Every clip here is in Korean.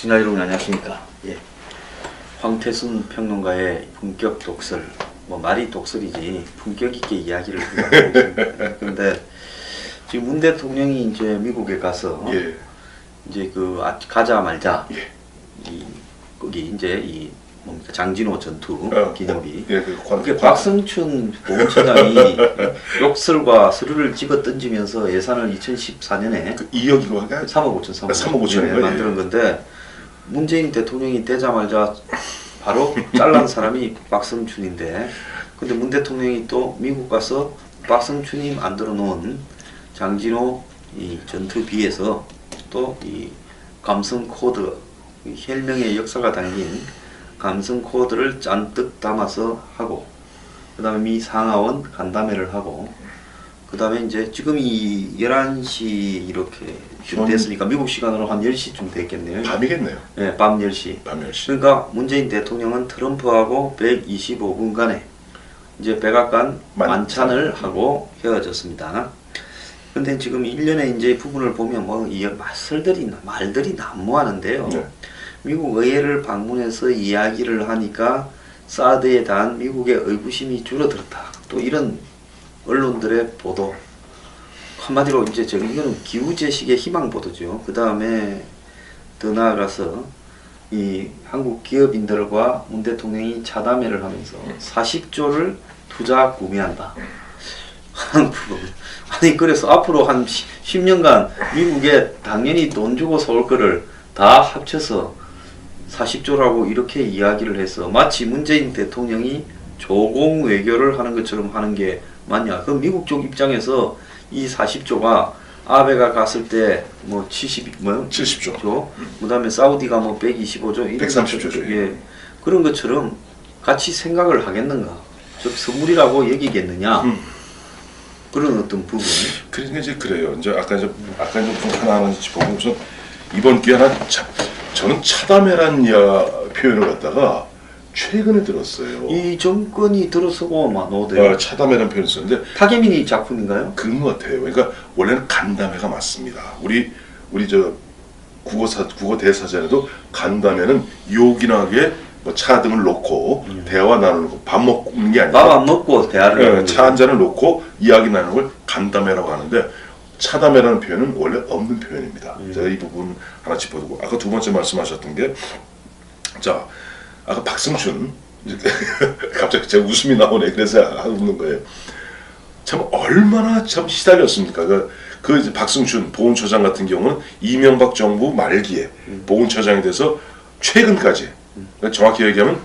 시청자 여러분 안녕하십니까. 예. 황태순 평론가의 품격 독설, 뭐 말이 독설이지 품격 있게 이야기를 하고 있습니다. 그런데 지금 문 대통령이 이제 미국에 가서 예. 이제 그 가자마자 예. 거기 이제 이 뭡니까 장진호 전투 기념비. 예, 그게 박성춘 보훈처장이 욕설과 서류를 집어 던지면서 예산을 2014년에 그 2억이고 한가? 3억 5천 3억 5천에 만드는 건데 문재인 대통령이 되자마자 바로 잘란 사람이 박성춘인데, 근데 문 대통령이 또 미국 가서 박성춘이 만들어 놓은 장진호 이 전투비에서 또 이 감성 코드, 혈명의 역사가 담긴 감성 코드를 잔뜩 담아서 하고, 그 다음에 미 상하원 간담회를 하고, 그 다음에 이제 지금 이 11시 이렇게 됐으니까 미국 시간으로 한 10시쯤 됐겠네요. 밤이겠네요. 네, 밤 10시. 밤 10시. 그러니까 문재인 대통령은 트럼프하고 125분간의 이제 백악관 만찬을 하고 헤어졌습니다. 근데 지금 일련의 이제 부분을 보면 뭐 이 말들이 난무하는데요. 네. 미국 의회를 방문해서 이야기를 하니까 사드에 대한 미국의 의구심이 줄어들었다. 또 이런 언론들의 보도. 한마디로 이제 이거는 기우제식의 희망 보도죠. 그 다음에 더 나아가서 이 한국 기업인들과 문 대통령이 차담회를 하면서 40조를 투자 구매한다. 아니 그래서 앞으로 한 10년간 미국에 당연히 돈 주고 쏠 거를 다 합쳐서 40조라고 이렇게 이야기를 해서 마치 문재인 대통령이 조공 외교를 하는 것처럼 하는 게 맞냐. 그럼 미국 쪽 입장에서 이 40조가 아베가 갔을 때 뭐 70조, 그 다음에 사우디가 뭐 125조, 130조죠. 예, 그런 것처럼 같이 생각을 하겠는가? 즉 선물이라고 여기겠느냐? 그런 어떤 부분. 그러니까 이제 그래요. 이제 아까 이제 하나하나 짚어보면 우선 이번 기회에 저는 차담회란 표현을 갖다가 최근에 들었어요. 이 정권이 들어서고 막 노대. 차담회란 표현을 썼는데 타게미니 작품인가요? 그런 것 같아요. 그러니까 원래는 간담회가 맞습니다. 우리 저 국어 대사전에도 간담회는 요긴하게 뭐 차 등을 놓고 대화 나누는 거, 밥 먹는 게 아니라 밥 안 먹고 대화를 차 한 잔을 놓고 이야기 나누는 걸 간담회라고 하는데, 차담회라는 표현은 원래 없는 표현입니다. 제가 이 부분 하나 짚어두고, 아까 두 번째 말씀하셨던 게, 자, 아까 박성춘 갑자기 제가 웃음이 나오네. 그래서 웃는 거예요. 참 얼마나 참 시달렸습니까? 그 이제 박성춘 보훈처장 같은 경우는 이명박 정부 말기에 보훈처장이 돼서 최근까지, 그러니까 정확히 얘기하면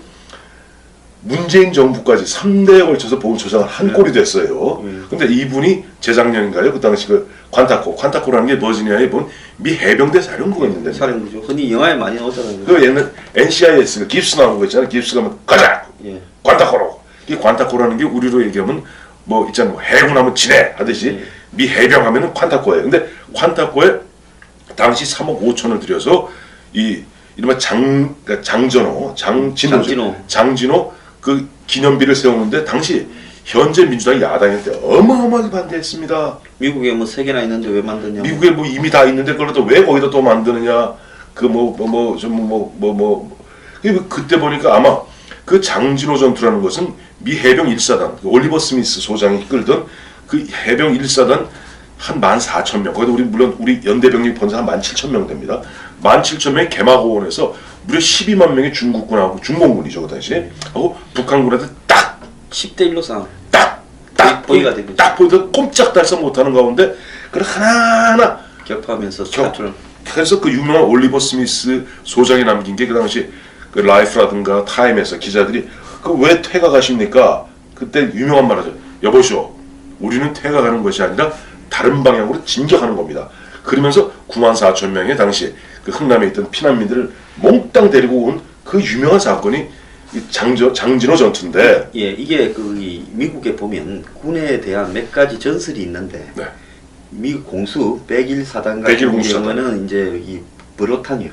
문재인 정부까지 3대에 걸쳐서 보훈처장을 한 꼴이 됐어요. 근데 이분이 재작년인가요? 그 당시 그 관타코라는 게 버지니아에 본 미 해병대 사령부가 있는데. 사령부죠. 흔히 영화에 많이 나오잖아요. 그 옛날 NCIS 깁스 나온 거 있잖아요. 깁스 가면 가자! 예. 관타코로! 이 관타코라는 게 우리로 얘기하면 뭐 있잖아요. 해군 하면 지네! 하듯이 미 해병 하면은 관타코예요. 근데 관타코에 당시 3억 5천을 들여서 이른바 장진호 그 기념비를 세우는데 당시 현재 민주당이 야당일 때 어마어마하게 반대했습니다. 미국에 뭐 3개나 있는데 왜 만드냐? 미국에 뭐 이미 다 있는데 그걸 또 왜 거기다 또 만드느냐? 그때 보니까 아마 그 장진호 전투라는 것은 미 해병 1사단 올리버 스미스 소장이 이끌던 그 해병 1사단 한 14,000명. 거기도 물론 우리 연대병력 번사 한 17,000명 됩니다. 17,000명이 개마고원에서 무려 12만 명의 중국군하고 중공군이죠 그 당시에 하고 북한군한테 딱 10대 1로 싸움. 딱 보이다 꼼짝달싹 못하는 가운데 그걸 하나하나 격파하면서 그래서 그 유명한 올리버 스미스 소장이 남긴 게 그 당시 그 라이프라든가 타임에서 기자들이 그 왜 퇴각하십니까? 그때 유명한 말하죠. 여보시오, 우리는 퇴각하는 것이 아니라 다른 방향으로 진격하는 겁니다. 그러면서 94,000명의 당시 그 흥남에 있던 피난민들을 몽땅 데리고 온 그 유명한 사건이 장진호 전투인데, 예, 이게 이 미국에 보면 군에 대한 몇 가지 전설이 있는데, 네. 미국 공수 101사단 같은 경우는 이제 이 브로타뉴.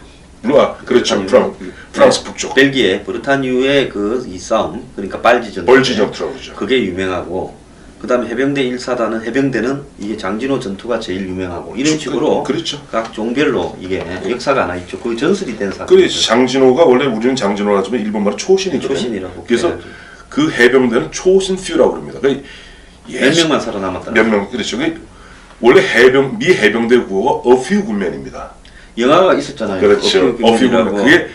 그렇죠. 프랑스 북쪽. 벨기에 브르타뉴의 이 싸움, 그러니까 벌지 전투라고 그러죠. 그게 유명하고, 그다음에 해병대 1사단은 해병대는 이게 장진호 전투가 제일 유명하고 이런 식으로 그렇죠. 각 종별로 이게 역사가 하나 있죠. 그 전설이 된 사건. 그 장진호가 원래 우리는 장진호라 하지만 일본말로 초신이거든요. 초신이라고. 그래서 그 해병대는 초신 퓨라고 그럽니다. 그러니까 몇 명만 살아남았다. 몇 명, 그렇죠. 원래 미 해병대 구호가 A Few Gunmen입니다. 영화가 있었잖아요. 그렇죠. A Few Gunmen. 그게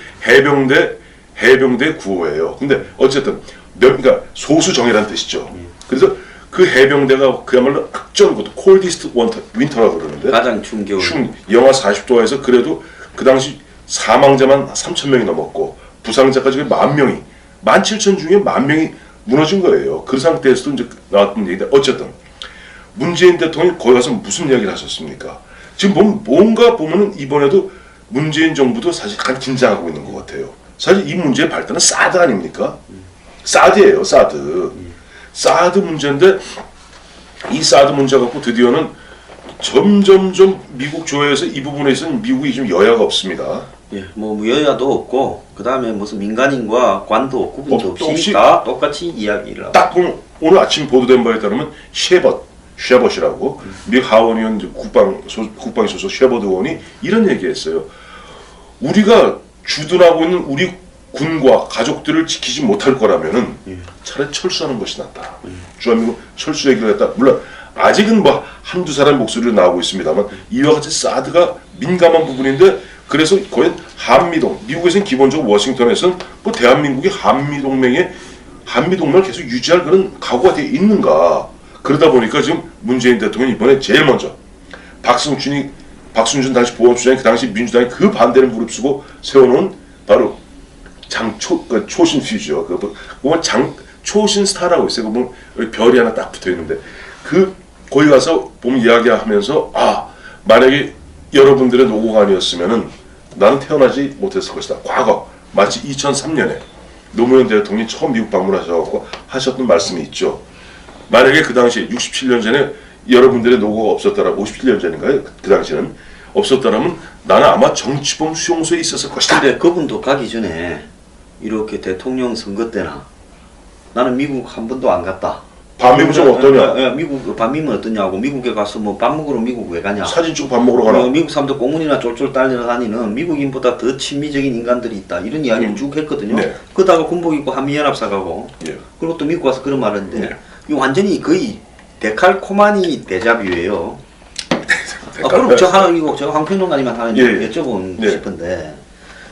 해병대 구호예요. 근데 어쨌든 그러니까 소수정예라는 뜻이죠. 그래서 그 해병대가 그야말로 극전 콜디스트 윈터라고 그러는데 가장 추운 겨울. 영하 40도에서 그래도 그 당시 사망자만 3,000명이 넘었고 부상자까지 10,000명이 17,000 중에 10,000명이 무너진 거예요. 그 상태에서도 이제 나왔던 얘기인데 어쨌든 문재인 대통령이 거기 가서 무슨 이야기를 하셨습니까? 지금 뭔가 보면은 이번에도 문재인 정부도 사실 약간 긴장하고 있는 것 같아요. 사실 이 문제의 발단은 사드 아닙니까? 사드예요, 사드. 사드 문제인데 이 사드 문제 갖고 드디어는 점점점 미국 조회에서 이 부분에 있어서는 미국이 좀 여야가 없습니다. 예, 뭐 여야도 없고 그 다음에 무슨 민간인과 관도 구분도 없이 다 똑같이 이야기를 하고. 딱 오늘 아침 보도된 바에 따르면 쉐벗이라고 미국 하원 의원 국방위 소속 쉐벗 의원이 이런 얘기했어요. 우리가 주둔하고 있는 우리 군과 가족들을 지키지 못할 거라면은 차라리 철수하는 것이 낫다. 주한미군 철수 얘기를 했다. 물론 아직은 뭐 한두 사람 목소리로 나오고 있습니다만 이와 같이 사드가 민감한 부분인데 그래서 거의 한미동 미국에서는 기본적으로 워싱턴에서는 뭐 대한민국이 한미동맹을 계속 유지할 그런 각오가 되어 있는가. 그러다 보니까 지금 문재인 대통령이 이번에 제일 먼저 박승준 당시 보건수장이 그 당시 민주당이 그 반대를 무릅쓰고 세워놓은 바로 초신 퓨즈요. 그건 초신 스타라고 있어요. 그러면 별이 하나 딱 붙어 있는데 거기 가서 보면 이야기하면서 만약에 여러분들의 노고가 아니었으면은 나는 태어나지 못했을 것이다. 과거 마치 2003년에 노무현 대통령이 처음 미국 방문하셔서 하셨던 말씀이 있죠. 만약에 그 당시에 67년 전에 여러분들의 노고가 없었더라, 57년 전인가요? 그 당시에는 없었더라면 나는 아마 정치범 수용소에 있었을 것이다. 근데 그분도 가기 전에 이렇게 대통령 선거 때나 나는 미국 한 번도 안 갔다. 반미는 좀 어떠냐? 미국 반미는 어떠냐고. 미국에 가서 뭐 밥 먹으러 미국 왜 가냐? 사진 찍고 밥 먹으러 가나? 미국 사람들 공문이나 쫄쫄 달려다니는 미국인보다 더 친미적인 인간들이 있다. 이런 이야기를 쭉 했거든요. 네. 그러다가 군복 입고 한미연합사 가고 예. 그리고 또 미국 와서 그런 말을 했는데 네. 이거 완전히 거의 데칼코마니 데자뷰예요. 그럼 제가 황평론가님한테 하나 여쭤보고 싶은데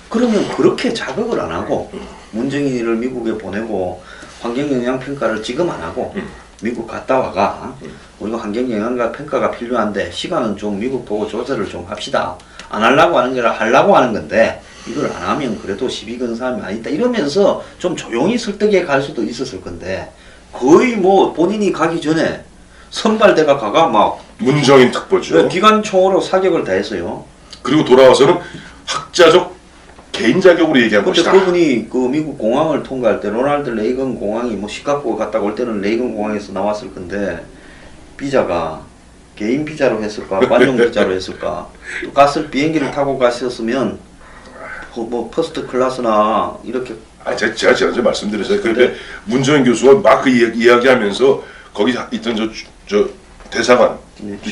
그러면 그렇게 자극을 안 하고 문정인을 미국에 보내고 환경영향평가를 지금 안 하고 미국 갔다 와가 우리가 환경영향평가가 필요한데 시간은 좀 미국 보고 조절을 좀 합시다. 안 하려고 하는 게 아니라 하려고 하는 건데 이걸 안 하면 그래도 시비 거는 사람이 아니다 이러면서 좀 조용히 설득해 갈 수도 있었을 건데 거의 뭐 본인이 가기 전에 선발대가 가가 막 문정인 특보죠. 기관총으로 사격을 다 했어요. 그리고 돌아와서는 학자적 개인 자격으로 얘기한 근데 것이다. 그분이 그 미국 공항을 통과할 때 로널드 레이건 공항이 뭐 시카고 갔다 올 때는 레이건 공항에서 나왔을 건데 비자가 개인 비자로 했을까 관용 비자로 했을까 또 갔을 비행기를 타고 가셨으면 뭐 퍼스트 클래스나 이렇게 제가 지난주에 말씀드렸어요. 그런데 문정인 교수가 막 그 이야기하면서 거기 있던 저 대사관,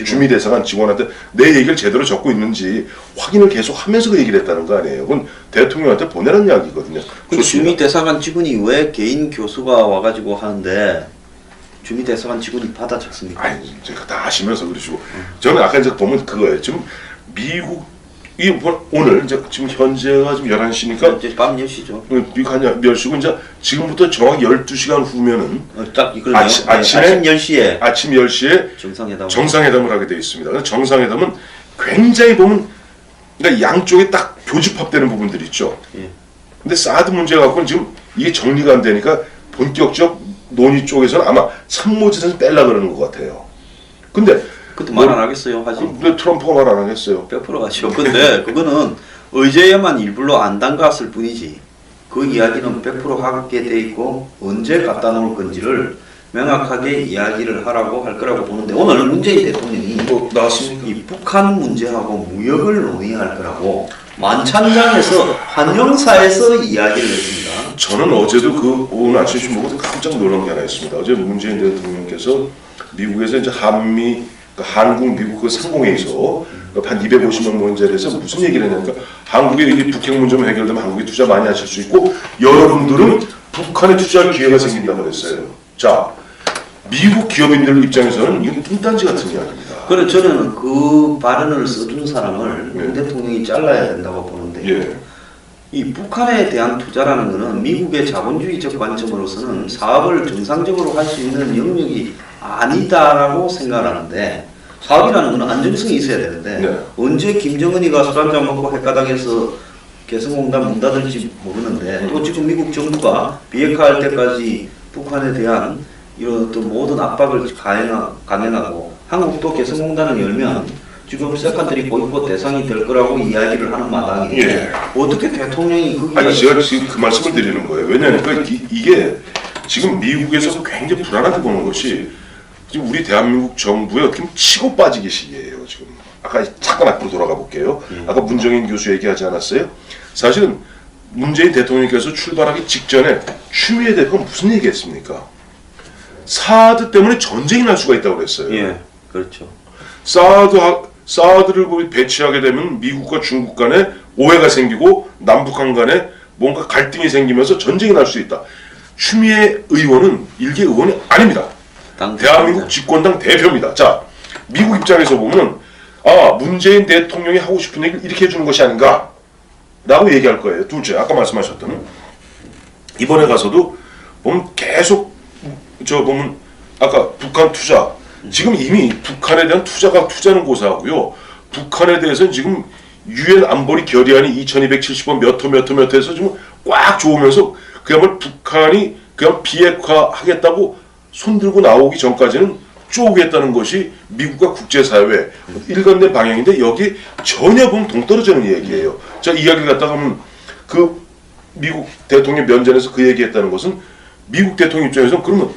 주미 대사관 직원한테 내 얘기를 제대로 적고 있는지 확인을 계속 하면서 그 얘기를 했다는 거 아니에요. 그건 대통령한테 보내라는 이야기거든요. 근데 주미 대사관 직원이 왜 개인 교수가 와가지고 하는데 주미 대사관 직원이 받아 적습니까? 아니, 제가 다 아시면서 그러시고 저는 아까 이제 보면 그거예요. 지금 미국이 오늘 이제 지금 현재가 지금 11시니까 이제 밤 10시죠. 미국 한 10시고 이제 지금부터 정확 12시간 후면은 딱 이걸 아침 10시에 아침 10시에 정상회담을 하게 되어 있습니다. 정상회담은 굉장히 보면 그러니까 양쪽에 딱 교집합되는 부분들이 있죠. 예. 근데 사드 문제 갖고는 지금 이게 정리가 안 되니까 본격적 논의 쪽에서는 아마 참모진에서 뺄라 그러는 것 같아요. 근데 말 안 하겠어요, 하지? 근데 트럼프가 말 안 하겠어요. 100% 하죠. 근데 그거는 의제에만 일부러 안 담갔을 뿐이지. 그 이야기는 100% 하게 돼 있고 언제 갖다 놓을 건지를 명확하게 이야기를 하라고 할 거라고 보는데 오늘 문재인 대통령이 나왔습니까? 이 북한 문제하고 무역을 논의할 거라고 만찬장에서 환영사에서 이야기를 했습니다. 저는 어제도 오늘 아침에 보고 깜짝 놀란 게 하나 있습니다. 어제 문재인 대통령께서 미국에서 이제 한국 미국 그 상공회의소 한 250명 모인 자리에서 무슨 얘기를 했냐니까 한국이 이렇게 북핵 문제만 해결되면 한국이 투자 많이 하실 수 있고 여러분들은 북한에 투자할 기회가 생긴다고 그랬어요. 자, 미국 기업인들 입장에서는 이게 뚱딴지 같은 이야기입니다. 그래 저는 그 발언을 써준 사람을 네. 문 대통령이 잘라야 된다고 보는데 예. 이 북한에 대한 투자라는 것은 미국의 자본주의적 관점으로서는 사업을 정상적으로 할 수 있는 영역이 아니다라고 생각하는데 사업이라는 건 안정성이 있어야 되는데 네. 언제 김정은이가 술 한잔 먹고 핵가닥에서 개성공단 문 닫을지 모르는데 또 지금 미국 정부가 비핵화할 때까지 북한에 대한 이런 어떤 모든 압박을 강행하고 한국도 개성공단을 열면 지금 세컨드리 보이콧 대상이 될 거라고 이야기를 하는 마당에 예. 어떻게 대통령이 아니 제가 지금 그 말씀을 드리는 거예요. 왜냐하면 이게 지금 미국에서 굉장히 불안하게 보는 것이 지금 우리 대한민국 정부의 어떻게 보면 치고 빠지기 시기예요. 지금 아까 잠깐 앞으로 돌아가 볼게요. 아까 문정인 교수 얘기하지 않았어요? 사실은 문재인 대통령께서 출발하기 직전에 추미애 대표가 무슨 얘기했습니까? 사드 때문에 전쟁이 날 수가 있다고 그랬어요. 예, 그렇죠. 사드를 배치하게 되면 미국과 중국 간에 오해가 생기고 남북한 간에 뭔가 갈등이 생기면서 전쟁이 날 수 있다. 추미애 의원은 일개 의원이 아닙니다. 대한민국 집권당 대표입니다. 자, 미국 입장에서 보면 문재인 대통령이 하고 싶은 얘기를 이렇게 해주는 것이 아닌가 라고 얘기할 거예요. 둘째, 아까 말씀하셨던 이번에 가서도 보면 계속 보면 아까 북한 투자 지금 이미 북한에 대한 투자는 고사하고요. 북한에 대해서는 지금 유엔 안보리 결의안이 2270번 몇 호 해서 지금 꽉 조으면서 그야말로 북한이 그냥 비핵화하겠다고 손들고 나오기 전까지는 쪼개겠다는 것이 미국과 국제사회의 일관된 방향인데 여기 전혀 보면 동떨어지는 얘기예요. 자, 이야기를 갖다가 하면 그 미국 대통령 면전에서 그 얘기했다는 것은 미국 대통령 입장에서는 그러면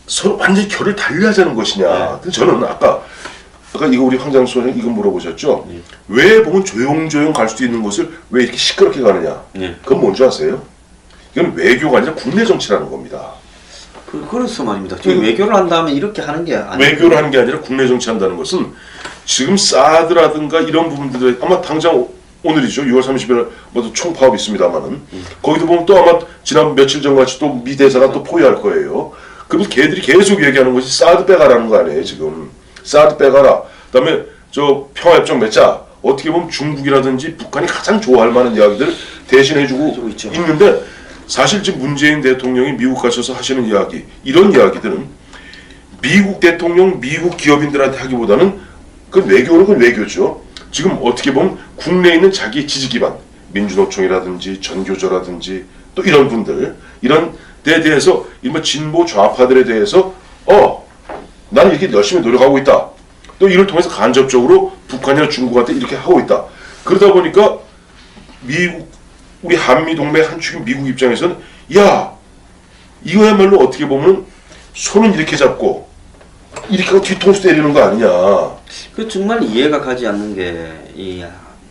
서로 완전히 결을 달리하자는 것이냐. 저는 아까 이거 우리 황장수 선생님 이거 물어보셨죠? 왜 보면 조용조용 갈 수도 있는 것을 왜 이렇게 시끄럽게 가느냐? 그건 뭔지 아세요? 이건 외교가 아니라 국내 정치라는 겁니다. 그래서 말입니다. 지금 외교를 한다면 이렇게 하는 게 아니에요. 외교를 하는 게 아니라 국내 정치한다는 것은 지금 사드라든가 이런 부분들에 아마 당장 오늘이죠. 6월 30일 뭐 총파업 있습니다만은 거기도 보면 또 아마 지난 며칠 전같이 또 미 대사가 또 포위할 거예요. 그러면서 걔들이 계속 얘기하는 것이 사드 빼가라는 거 아니에요. 지금 사드 빼가라. 그다음에 저 평화협정 맺자. 어떻게 보면 중국이라든지 북한이 가장 좋아할 만한 이야기들을 대신해주고 있는데 사실 지금 문재인 대통령이 미국 가셔서 하시는 이야기 이런 이야기들은 미국 대통령, 미국 기업인들한테 하기보다는 그 외교는 그 외교죠. 지금 어떻게 보면 국내에 있는 자기 지지 기반 민주노총이라든지 전교조라든지 또 이런 분들 이런 데 대해서 일반 진보 좌파들에 대해서 나는 이렇게 열심히 노력하고 있다. 또 이를 통해서 간접적으로 북한이나 중국한테 이렇게 하고 있다. 그러다 보니까 우리 한미동맹 한 축인 미국 입장에서는 이거야말로 어떻게 보면 손은 이렇게 잡고 이렇게 하고 뒤통수 때리는 거 아니냐. 그 정말 이해가 가지 않는 게 이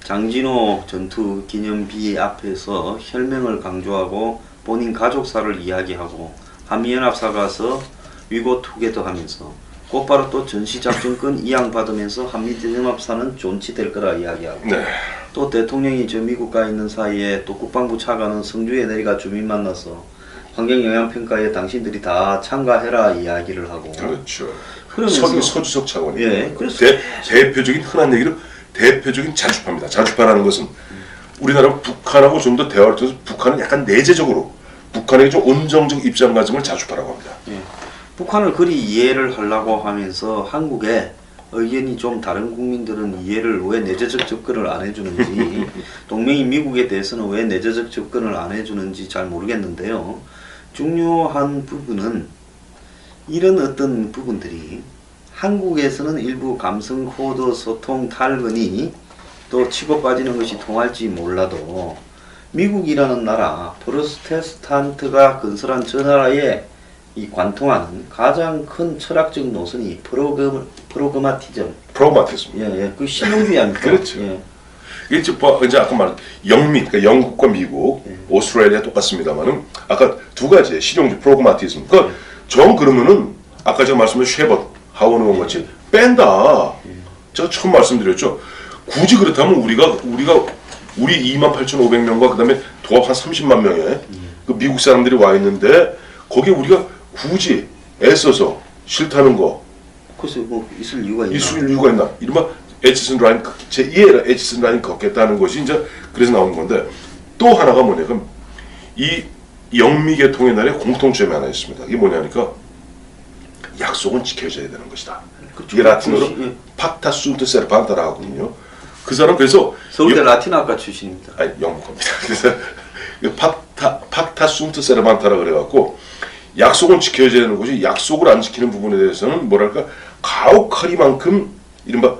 장진호 전투 기념비 앞에서 혈맹을 강조하고 본인 가족사를 이야기하고 한미연합사 가서 위고 투게더 하면서 곧바로 또 전시작전권 이양받으면서 한미연합사는 존치될 거라 이야기하고 또 대통령이 저 미국 가 있는 사이에 또 국방부 차관은 성주에 내려가 주민 만나서 환경영향평가에 당신들이 다 참가해라 이야기를 하고 그렇죠. 그러면서 서주석 차관이 그래서 대표적인 흔한 얘기로 대표적인 자주파입니다. 자주파라는 것은 우리나라 북한하고 좀 더 대화를 통해서 북한은 약간 내재적으로 북한에게 좀 온정적 입장가짐을 자주파라고 합니다. 북한을 그리 이해를 하려고 하면서 한국의 의견이 좀 다른 국민들은 이해를 왜 내재적 접근을 안 해주는지 동맹인 미국에 대해서는 왜 내재적 접근을 안 해주는지 잘 모르겠는데요. 중요한 부분은 이런 어떤 부분들이 한국에서는 일부 감성 코드 소통 탈근이 또 치고 빠지는 것이 통할지 몰라도 미국이라는 나라 프로테스탄트가 건설한 저 나라에 이 관통하는 가장 큰 철학적 노선이 프로그마티즘. 프로그마티즘. 그 실용주의 아닙니까? 그렇죠. 이제 이제 아까 말한 영미, 그러니까 영국과 미국, 오스트레일리아 똑같습니다만은 아까 두 가지의 실용주 프로그마티즘. 그러니까 정 그러면은 아까 제가 말씀드린 쉐벗, 하원 의원 같이 뺀다. 제가 처음 말씀드렸죠. 굳이 그렇다면 우리 28,500명과 그다음에 도합 한 30만 명의 그 미국 사람들이 와 있는데 거기에 우리가 굳이 애써서 싫다는 거 글쎄 뭐 있을 이유가 있나? 있을 이유가 있나? 이른바 에치슨 라인 제2의 에치슨 라인 걷겠다는 것이 이제 그래서 나온 건데 또 하나가 뭐냐면 이 영미계통의 날에 공통점이 하나 있습니다. 이게 뭐냐니까 약속은 지켜져야 되는 것이다. 이게 라틴어로 팍타 순트 세르반타라 하거든요. 그 사람 그래서 서울대 라틴어학과 출신입니다. 아니 영국입니다. 그래서 팍타 순트 세르반타라 그래갖고 약속은 지켜져야 되는 것이 약속을 안 지키는 부분에 대해서는 뭐랄까 가혹하리만큼 이른바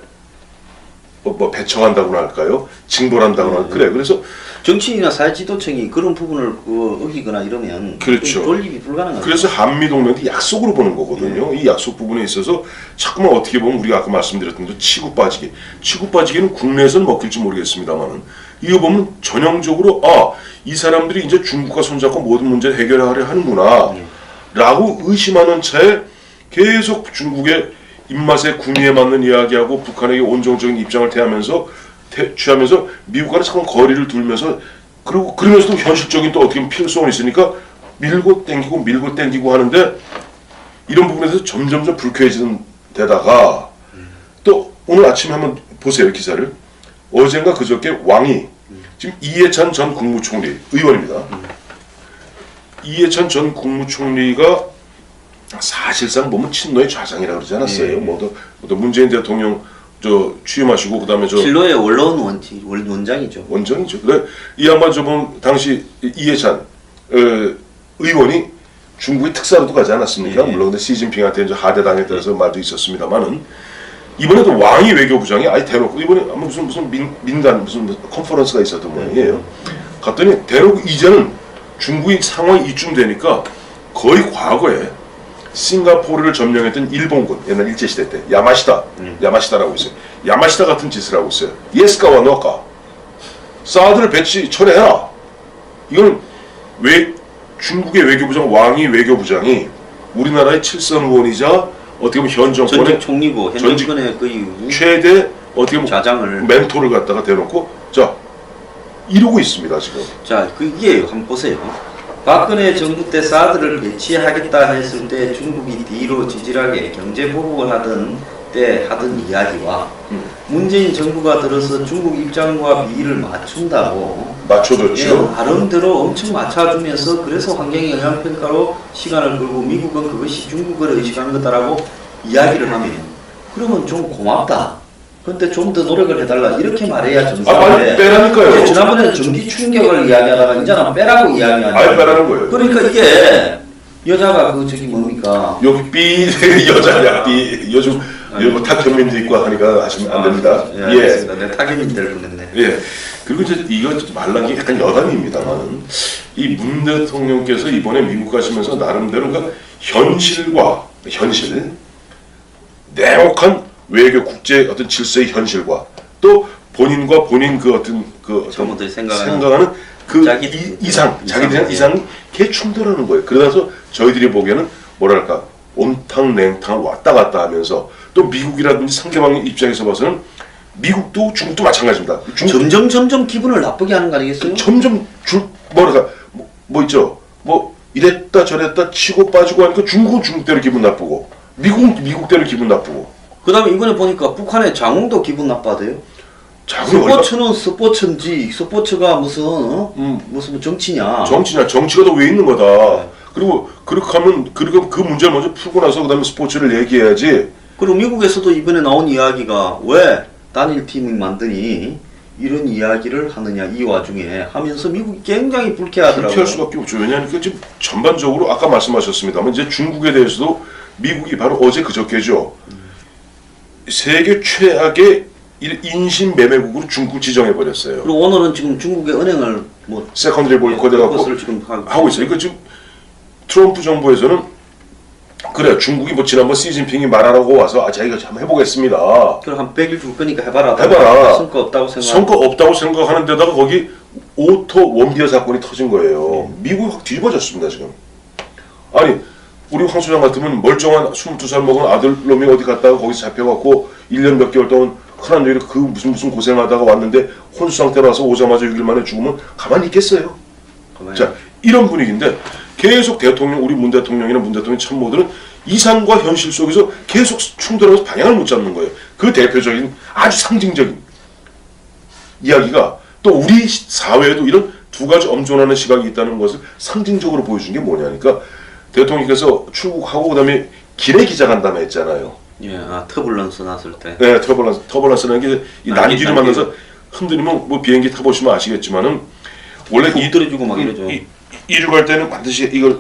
뭐 배척한다고나 할까요? 징벌한다고나 할까요? 그래. 그래서 정치인이나 사회지도청이 그런 부분을 어기거나 이러면 그렇죠. 돌리기 불가능하죠. 그래서 한미동맹도 약속으로 보는 거거든요. 이 약속 부분에 있어서 자꾸만 어떻게 보면 우리가 아까 말씀드렸던 대로 치고 빠지기는 국내에서는 먹힐지 모르겠습니다만은 이거 보면 전형적으로 이 사람들이 이제 중국과 손잡고 모든 문제를 해결하려 하는구나 라고 의심하는 차에 계속 중국의 입맛에 구미에 맞는 이야기하고 북한에게 온정적인 입장을 취하면서 미국과는 자꾸 거리를 두면서 그리고 그러면서도 현실적인 또 어떻게 보면 필요성이 있으니까 밀고 땡기고 하는데 이런 부분에서 점점점 불쾌해지는 데다가 또 오늘 아침에 한번 보세요 기사를. 어젠가 그저께 왕이 지금 이해찬 전 국무총리 의원입니다. 이해찬 전 국무총리가 사실상 보면 친노의 좌장이라 그러지 않았어요. 또 문재인 대통령 취임하시고 그다음에 진로의 원로원 원장이죠. 원장이죠. 그래 이 양반 저번 당시 이해찬 의원이 중국의 특사로도 가지 않았습니까? 물론 근데 시진핑한테 이제 하대당했다서 말도 있었습니다만은 이번에도 왕이 외교부장이 아예 대놓고 이번에 아마 무슨 민간 무슨 컨퍼런스가 있었던 모양이에요. 갔더니 대놓고 이제는 중국이 상황이 이쯤 되니까 거의 과거에 싱가포르를 점령했던 일본군 옛날 일제시대 때 야마시다라고 있어요. 야마시다 같은 짓을 하고 있어요. 예스카와 노아카 사드를 철회해라. 이거는 왜 중국의 외교부장 왕이 외교부장이 우리나라의 7선 의원이자 어떻게 보면 현 정권의 전직 총리고 현 정권의 거의 최대 어떻게 보면 좌장을 멘토를 갖다가 대놓고 자 이러고 있습니다 지금. 자 그게 한번 보세요. 박근혜 정부 때 사드를 배치하겠다 했을 때 중국이 뒤로 지질하게 경제 보복을 하던 때 하던 이야기와 문재인 정부가 들어서 중국 입장과 비율을 맞춘다고 맞춰줬죠. 나름대로 엄청 맞춰주면서 그래서 환경 영향 평가로 시간을 끌고 미국은 그것이 중국을 의식한 거다라고 이야기를 하면 그러면 좀 고맙다. 근데 좀 더 노력을 해달라 이렇게 말해야 정상인데 빼라니까요. 지난번에는 전기 충격을 이야기하다가 이제는 빼라고 이야기하는 아예 빼라는 거예요. 그러니까 이게 여자가 뭡니까 여기 삐 여자냐 삐 요즘 뭐 탁현민도 있고 하니까 하시면 안 됩니다. 알겠습니다. 내 타겟민들 보냈네. 예. 그리고 이제 이건 말란 게 약간 여담입니다만 이 문 대통령께서 이번에 미국 가시면서 나름대로 그 현실 냉혹한 외교 국제 어떤 질서의 현실과 또 본인과 본인 그 어떤 전부들 생각하는 그 자기들 이상 개 충돌하는 거예요. 그러면서 저희들이 보기에는 뭐랄까 온탕 냉탕을 왔다 갔다 하면서 또 미국이라든지 상대방 입장에서 봐서는 미국도 중국도 마찬가지입니다. 점점 기분을 나쁘게 하는 거 아니겠어요? 점점 뭐랄까 뭐 있죠. 뭐 이랬다 저랬다 치고 빠지고 하니까 중국은 중국대로 기분 나쁘고 미국은 미국대로 기분 나쁘고. 그 다음에 이번에 보니까 북한의 장흥도 기분 나빠대요. 스포츠는 스포츠인지 스포츠가 무슨 정치냐. 정치가 더 왜 있는 거다. 그리고 그렇게 하면 그 문제를 먼저 풀고 나서 그다음에 스포츠를 얘기해야지. 그리고 미국에서도 이번에 나온 이야기가 왜 단일팀을 만드니 이런 이야기를 하느냐 이 와중에 하면서 미국이 굉장히 불쾌하더라고요. 불쾌할 수밖에 없죠. 왜냐하면 지금 전반적으로 아까 말씀하셨습니다만 이제 중국에 대해서도 미국이 바로 어제 그저께죠. 세계 최악의 인신매매국으로 중국 지정해 버렸어요. 그리고 오늘은 지금 중국의 은행을 세컨드리 보이콧해 갖고 지금 하고 있어요. 그러니까 지금 트럼프 정부에서는 그래 중국이 뭐 지난번 시진핑이 말하라고 와서 자기가 한번 해보겠습니다. 그럼 한 100일 줄 거니까 해봐라. 해봐라. 성과 없다고 생각. 성과 없다고 생각하는 데다가 거기 오토 원비어 사건이 터진 거예요. 미국이 확 뒤집어졌습니다 지금. 아니 우리 황 소장 같으면 멀쩡한 22살 먹은 아들놈이 어디 갔다가 거기서 잡혀갖고 1년 몇 개월 동안 흔한 얘기로 그 무슨 고생하다가 왔는데 혼수 상태로 와서 오자마자 6일 만에 죽으면 가만히 있겠어요. 자 이런 분위기인데 계속 대통령 우리 문 대통령이나 문 대통령 참모들은 이상과 현실 속에서 계속 충돌하면서 방향을 못 잡는 거예요. 그 대표적인 아주 상징적인 이야기가 또 우리 사회에도 이런 두 가지 엄존하는 시각이 있다는 것을 상징적으로 보여준 게 뭐냐니까 대통령께서 출국하고 그다음에 기내 기자간담회 했잖아요. 예, 터뷸런스 났을 때. 네, 터뷸런스라는 게 이 난기를 만나서 흔들리면 뭐 비행기 타보시면 아시겠지만은 원래 엎드려주고 막 이러죠. 이륙할 때는 반드시 이걸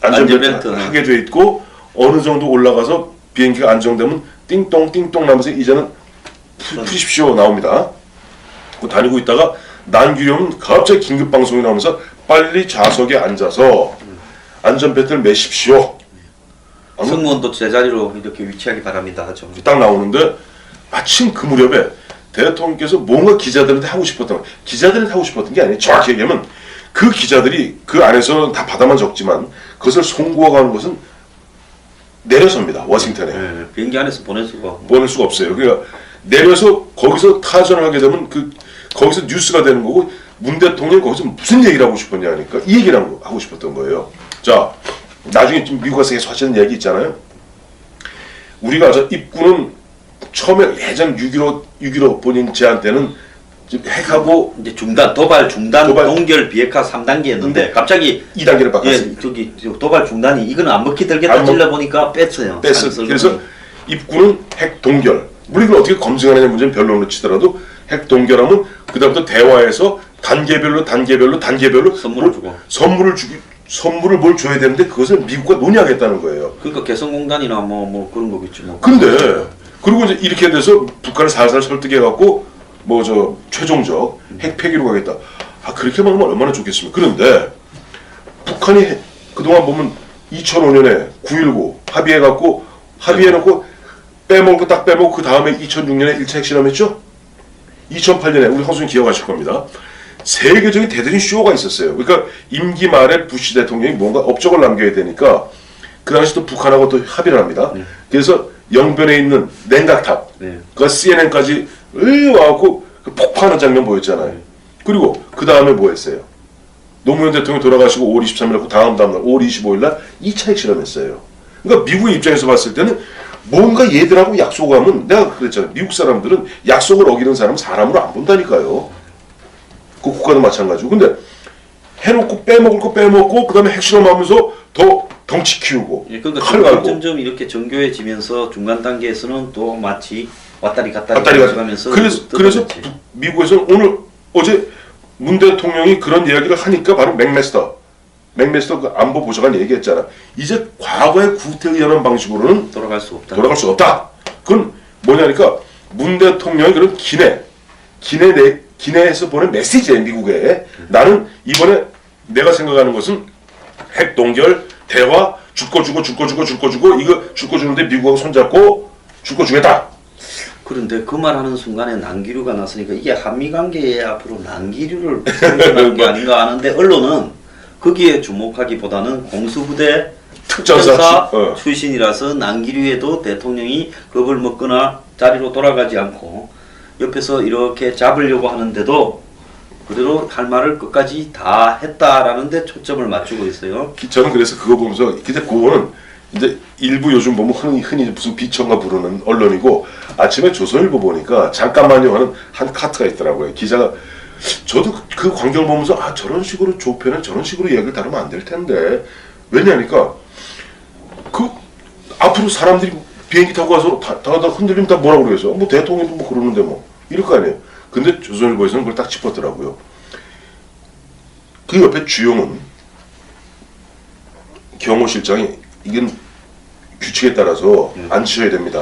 안전벨트 하게 돼 있고 어느 정도 올라가서 비행기가 안정되면 띵동 띵동 나면서 이제는 푸십시오 나옵니다. 다니고 있다가 난기려면 갑자기 긴급 방송이 나오면서 빨리 좌석에 앉아서 안전벨트를 매십시오. 승무원도 제자리로 이렇게 위치하기 바랍니다 하죠. 딱 나오는데 마침 그 무렵에 대통령께서 뭔가 기자들한테 하고 싶었던 게 아니에요. 정확히 얘기하면 그 기자들이 그 안에서는 다 받아만 적지만 그것을 송구하고 하는 것은 내려섭니다. 워싱턴에. 네, 비행기 안에서 보낼 수가 없어요. 그러니까 내려서 거기서 타전을 하게 되면 거기서 뉴스가 되는 거고 문 대통령이 거기서 무슨 얘기를 하고 싶었냐 하니까 이 얘기를 하고 싶었던 거예요. 자 나중에 좀 미국 가서 계속 하시는 얘기 있잖아요. 우리가 입구는 처음에 예전 6.15 본인 제안 때는 핵하고 이제 도발 중단 동결 비핵화 3단계였는데 갑자기 2단계를 바꿨어요. 예, 저기 도발 중단이 이거는 안 먹히 들겠다 찔러 보니까 뺐어요. 그래서 입구는 핵 동결. 물론 이걸 어떻게 검증하느냐 문제는 별로로 치더라도 핵 동결하면 그다음부터 대화에서 단계별로 선물을 주고 선물을 뭘 줘야 되는데 그것을 미국과 논의하겠다는 거예요. 그러니까 개성공단이나 뭐 그런 거겠지 뭐. 근데 그리고 이제 이렇게 돼서 북한을 살살 설득해 갖고 최종적 핵 폐기로 가겠다. 그렇게만 하면 얼마나 좋겠습니까? 그런데 북한이 그동안 보면 2005년에 9.19 합의해놓고 빼먹고 그 다음에 2006년에 1차 핵실험했죠? 2008년에 우리 황수님 기억하실 겁니다. 세계적인 대대적인 쇼가 있었어요. 그러니까 임기 말에 부시 대통령이 뭔가 업적을 남겨야 되니까 그 당시 또 북한하고 또 합의를 합니다. 그래서 영변에 있는 냉각탑, 그 CNN까지 와갖고 폭파하는 장면 보였잖아요. 그리고 그 다음에 뭐 했어요? 노무현 대통령이 돌아가시고 5월 23일 다음날 5월 25일 날 2차 핵실험했어요. 그러니까 미국의 입장에서 봤을 때는 뭔가 얘들하고 약속하면 내가 그랬잖아요. 미국 사람들은 약속을 어기는 사람은 사람으로 안 본다니까요. 그 국가도 마찬가지고. 근데 해놓고 빼먹을 거 빼먹고 그 다음에 핵실험하면서 더 덩치 키우고 그러니까 칼 갈고 점점 이렇게 정교해지면서 중간 단계에서는 또 마치 왔다리 갔다리 가면서 그래서 미국에서는 어제 문 대통령이 그런 이야기를 하니까 바로 맥메스터 그 안보 보좌관 얘기했잖아. 이제 과거의 구태의연한 방식으로는 돌아갈 수 없다. 그건 뭐냐니까 문 대통령이 그런 기내에서 보낸 메시지예요. 미국에. 나는 이번에 내가 생각하는 것은 핵 동결, 대화, 줄 거 주고 이거 줄 거 주는데 미국하고 손잡고 줄 거 주겠다. 그런데 그 말하는 순간에 난기류가 났으니까 이게 한미 관계에 앞으로 난기류를 생겨나는 게 아닌가 하는데 언론은 거기에 주목하기보다는 공수부대 특전사 출신이라서 난기류에도 대통령이 겁을 먹거나 자리로 돌아가지 않고 옆에서 이렇게 잡으려고 하는데도 그대로 할 말을 끝까지 다 했다라는 데 초점을 맞추고 있어요. 저는 그래서 그거 보면서 근데 그거는 이제 일부 요즘 보면 흔히 무슨 비천가 부르는 언론이고 아침에 조선일보 보니까 잠깐만요 하는 한 카트가 있더라고요. 기자가 저도 그 광경을 보면서 저런 식으로 조편은 저런 식으로 이야기를 다루면 안 될 텐데 왜냐니까 그 앞으로 사람들이 비행기 타고 가서 다 흔들리면 다 뭐라고 그러겠어. 뭐 대통령도 뭐 그러는데 뭐 이럴 거 아니에요. 근데 조선일보에서는 그걸 딱 짚었더라고요. 그 옆에 주용은 경호실장이 이건 규칙에 따라서 안 치셔야 됩니다.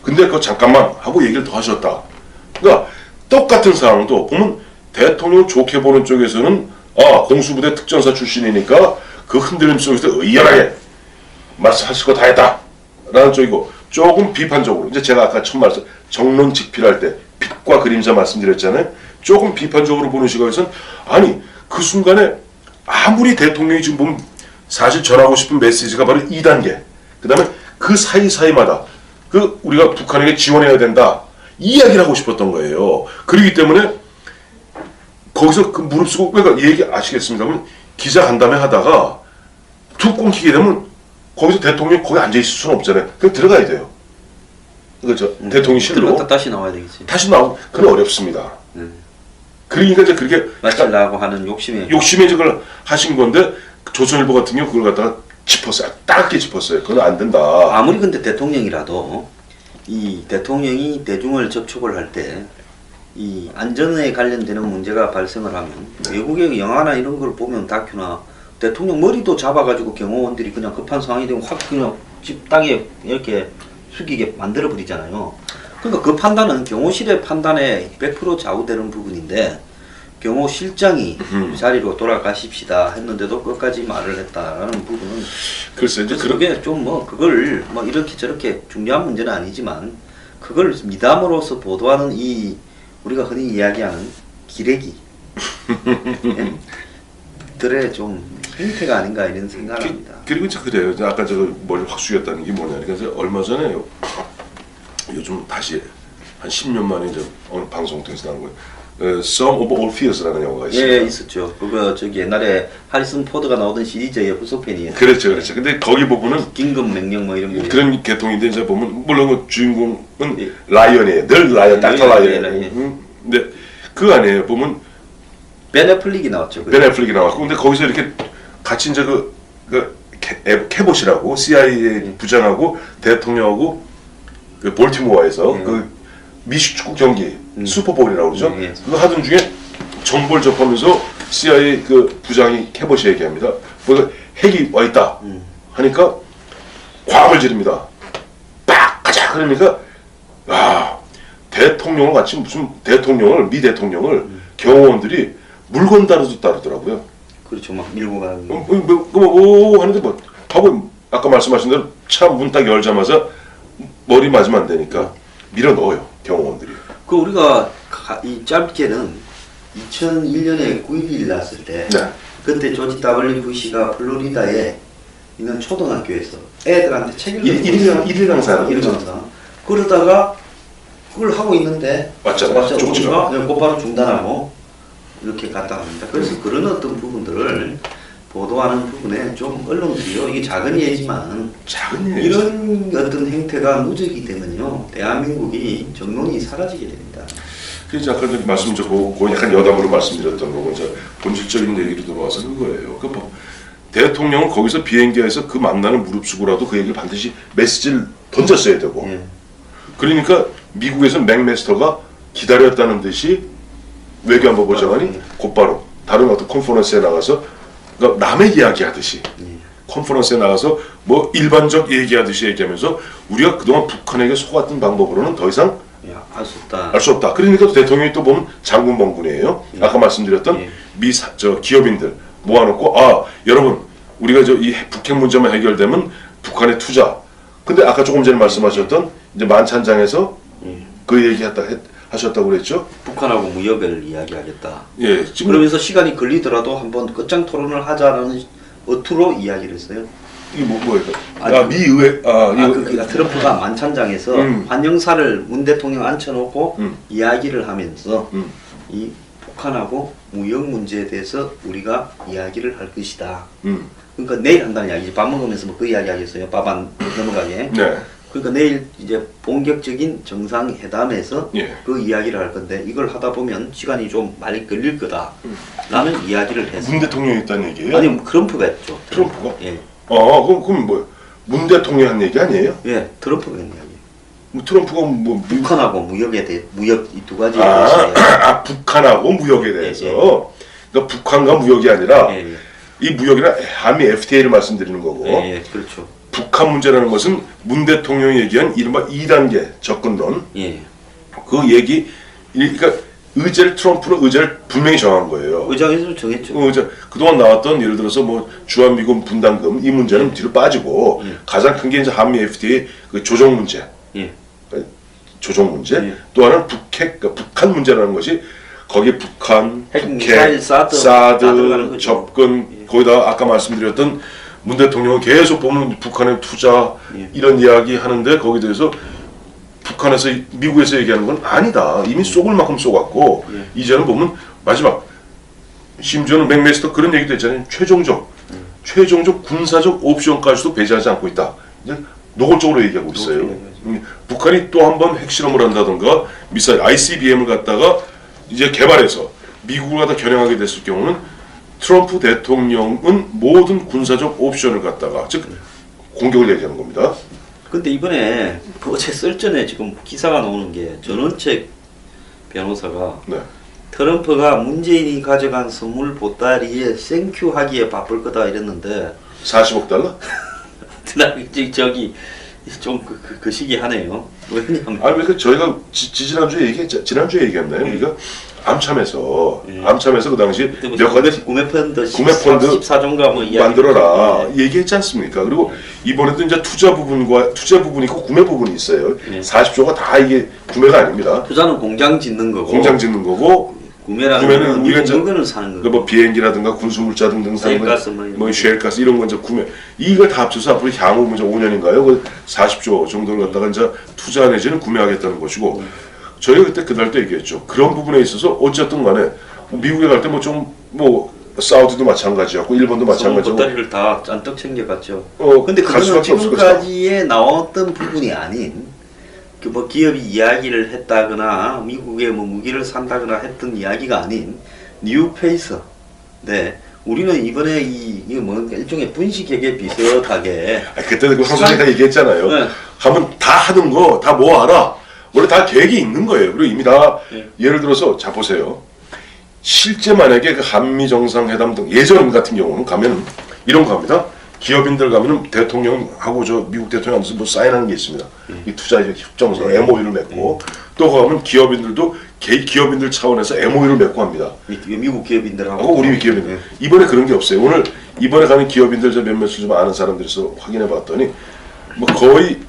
근데 그거 잠깐만 하고 얘기를 더 하셨다. 그러니까 똑같은 상황도 보면 대통령 좋게 보는 쪽에서는 공수부대 특전사 출신이니까 그 흔들림 속에서 의연하게 말씀하실 거 다 했다 라는 쪽이고, 조금 비판적으로, 이제 제가 아까 첫 말씀 정론직필할 때 빛과 그림자 말씀드렸잖아요. 조금 비판적으로 보는 시각에서는, 아니 그 순간에 아무리 대통령이 지금 보면 사실 전하고 싶은 메시지가 바로 2단계, 그 다음에 그 사이사이마다 그 우리가 북한에게 지원해야 된다 이 이야기를 하고 싶었던 거예요. 그렇기 때문에 거기서 그 무릅쓰고, 그러니까 얘기 아시겠습니다만 기자 간담회 하다가 툭 끊기게 되면 거기서 대통령이 거기 앉아 있을 수는 없잖아요. 그냥 들어가야 돼요. 그렇죠. 대통령이 실로 들어갔다 다시 나와야 되겠지. 다시 나오면 그건 어렵습니다. 그러니까 이제 그렇게 맞추려고 하는 욕심에 저걸 하신 건데, 조선일보 같은 경우 그걸 갖다가 짚었어요. 딱게 짚었어요. 그건 안 된다. 아무리 근데 대통령이라도 이 대통령이 대중을 접촉을 할 때 이 안전에 관련되는 문제가 발생을 하면, 외국의 영화나 이런 걸 보면 다큐나 대통령 머리도 잡아가지고 경호원들이 그냥 급한 상황이 되면 확 그냥 집 땅에 이렇게 숙이게 만들어 버리잖아요. 그러니까 그 판단은 경호실의 판단에 100% 좌우되는 부분인데, 경호실장이 자리로 돌아가십시다 했는데도 끝까지 말을 했다라는 부분은, 글쎄 이제 그게 좀 뭐 그걸 뭐 이렇게 저렇게 중요한 문제는 아니지만, 그걸 미담으로서 보도하는 이 우리가 흔히 이야기하는 기레기 들의 좀 행태가 아닌가 이런 생각을 합니다. 그리고 이제 그래요. 아까 저 머리 확 숙였다는 게 뭐냐. 그래서 얼마 전에 요즘 다시 한 10년 만에 이제 어느 방송 통해서 나온 거예요. Song of All Fears라는 영화가 있어요. 예, 있었죠. 그거 저기 옛날에 하리슨 포드가 나오던 시리즈의 후속편이에요. 그렇죠. 근데 거기 보면은 긴급 명령 뭐 이런 거. 그런 계통인데 이제 보면 물론 그 주인공은 예. 라이언이에요. 늘 라이언, 닥터 예, 라이언. 근데 그 안에 보면 벤 애플릭이 나왔죠. 벤 애플릭이 나왔고, 근데 거기서 이렇게 같이 이제 그 캐봇이라고 CIA 부장하고 대통령하고 그 볼티모어에서 그 미식 축구 경기 슈퍼볼이라고 그러죠. 그거 하던 중에 정보를 접하면서 CIA 그 부장이 캐봇이 얘기합니다. 뭐 핵이 와 있다 하니까 과음을 지릅니다. 빡 가자 그러니까, 아 대통령을 같이 무슨 대통령을 미 대통령을 경호원들이 물건 다루더라고요. 그렇죠. 막 밀고 가는. 뭐 하는데 뭐 하고, 아까 말씀하신 대로 차 문 딱 열자마자 머리 맞으면 안 되니까 밀어 넣어요 경호원들이. 그 우리가 이 짧게는 2001년에 9.11 났을 때, 네. 그때 조지 W 부시가 플로리다에 있는 초등학교에서 애들한테 책을 일일 강사라고 일일 강사. 그러다가 그걸 하고 있는데 맞잖아요. 조지가 곧바로 중단하고 이렇게 갔다 갑니다. 그래서 그런 어떤 부분들을 보도하는 부분에 좀 언론들이요, 이게 작은 예지만 이런 어떤 행태가 누적이 되면요, 대한민국이 정론이 사라지게 됩니다. 그래서 아까 말씀 그 약간 여담으로 말씀드렸던 거고, 이제 본질적인 얘기로 들어와서 그거예요. 그 대통령은 거기서 비행기에서 그 만나는 무릅쓰고라도 그 얘기를 반드시 메시지를 던졌어야 되고, 그러니까 미국에서 맥메스터가 기다렸다는 듯이 외교안보 보좌관이 곧바로 다른 어떤 컨퍼런스에 나가서, 그러니까 남의 이야기 하듯이 컨퍼런스에 나가서 뭐 일반적 얘기하듯이 얘기하면서, 우리가 그동안 북한에게 속았던 방법으로는 더 이상 알 수 없다. 그러니까 대통령이 또 보면 장군범군이에요. 아까 말씀드렸던 기업인들 모아놓고, 아 여러분 우리가 이 북핵 문제만 해결되면 북한에 투자. 근데 아까 조금 전에 말씀하셨던 이제 만찬장에서 그 얘기 하셨다고 그랬죠? 북한하고 무역을 이야기하겠다. 예, 지금 그러면서 시간이 걸리더라도 한번 끝장 토론을 하자라는 어투로 이야기를 했어요. 이게 뭐예요? 미의회 그러니까 트럼프가 만찬장에서 환영사를 문 대통령 앉혀놓고 이야기를 하면서 이 북한하고 무역 문제에 대해서 우리가 이야기를 할 것이다. 그러니까 내일 한다는 이야기지. 밥 먹으면서 뭐 그 이야기 하겠어요. 밥 안 넘어가게. 네. 그러니까 내일 이제 본격적인 정상회담에서 그 이야기를 할 건데, 이걸 하다 보면 시간이 좀 많이 걸릴 거다라는 이야기를 했어요. 문 대통령이 했다는 얘기예요? 아니, 트럼프가 했죠. 트럼프가? 예. 그럼 뭐 문 대통령이 한 얘기 아니에요? 예, 트럼프가 했는 이야기. 뭐 트럼프가 북한하고 무역에 대해, 무역 이 두 가지에 대해서. 북한하고 무역에 대해서. 그러니까 북한과 무역이 아니라 이 무역이란 한미 FTA를 말씀드리는 거고. 그렇죠. 북한 문제라는 것은 문 대통령이 얘기한 이른바 2단계 접근론. 그 얘기, 그러니까 의제를 트럼프는 의제를 분명히 정한 거예요. 의장에서 정했죠. 의제 그동안 나왔던 예를 들어서 뭐 주한미군 분담금 이 문제는 뒤로 빠지고 가장 큰 게 이제 한미 FTA 그 조정 문제. 예. 조정 문제. 또 하나는 북한 문제라는 것이 거기에 북한, 핵 북핵, 미사일, 사드 다 들어가는 거죠. 접근 거기다 아까 말씀드렸던 문 대통령은 계속 보면 북한의 투자 이런 이야기 하는데 거기에 대해서 북한에서 미국에서 얘기하는 건 아니다. 이미 쏘을 만큼 쏘았고 이제는 보면 마지막 심지어는 맥메스터 그런 얘기도 했잖아요. 최종적 군사적 옵션까지도 배제하지 않고 있다. 이제 노골적으로 얘기하고 있어요. 북한이 또 한 번 핵실험을 한다던가 미사일 ICBM을 갖다가 이제 개발해서 미국을 갖다 겨냥하게 됐을 경우는 트럼프 대통령은 모든 군사적 옵션을 갖다가 즉 공격을 얘기하는 겁니다. 근데 이번에 어제 썰전에 지금 기사가 나오는 게 전원책 변호사가 네. 트럼프가 문재인이 가져간 선물 보따리에 땡큐 하기에 바쁠 거다 이랬는데 40억 달러? 저기 좀 그 시기하네요. 왜냐면 그러니까 저희가 지난주에 얘기했나요? 그러니까 암참에서 그 당시 몇 가지 구매 펀드 14조인가 뭐 만들어라 얘기했지 않습니까? 그리고 이번에도 이제 투자 부분이 있고 구매 부분이 있어요. 40조가 다 이게 구매가 아닙니다. 투자는 공장 짓는 거고 구매는 우리가 이제 물건을 사는 거고 뭐 비행기라든가 군수물자 등등 사는 셰일가스 뭐 셰일가스 이런 거 이제 구매 이걸 다 합쳐서 앞으로 향후 이제 5년인가요? 그 40조 정도를 갖다가 이제 투자 내지는 구매하겠다는 것이고 저희가 그때 그날도 얘기했죠. 그런 부분에 있어서 어쨌든 간에 미국에 갈 때 뭐 좀 뭐 사우디도 마찬가지였고 일본도 마찬가지고 보따리를 다 잔뜩 챙겨갔죠. 근데 갈 그거는 수밖에 없을 지금까지에 나왔던 부분이 아닌 그 뭐 기업이 이야기를 했다거나 미국에 뭐 무기를 산다거나 했던 이야기가 아닌 뉴페이스. 네. 우리는 이번에 이게 뭐 일종의 분식회계 비슷하게 그때도 항상 제가 얘기했잖아요. 네. 하면 다 하는 거 다 뭐 알아. 원래 다 계획이 있는 거예요. 그리고 이미 다 예를 들어서 자 보세요. 실제 만약에 그 한미 정상회담 등 예전 같은 경우는 가면 이런 거 합니다. 기업인들 가면은 대통령하고 저 미국 대통령한테서 뭐 사인하는 게 있습니다. 이 투자 협정서 MOU를 맺고 또 가면 기업인들도 기업인들 차원에서 MOU를 맺고 합니다. 미국 기업인들하고 하고 우리 기업인들 이번에 그런 게 없어요. 오늘 이번에 가는 기업인들 저 몇몇을 좀 아는 사람들에서 확인해 봤더니 뭐 거의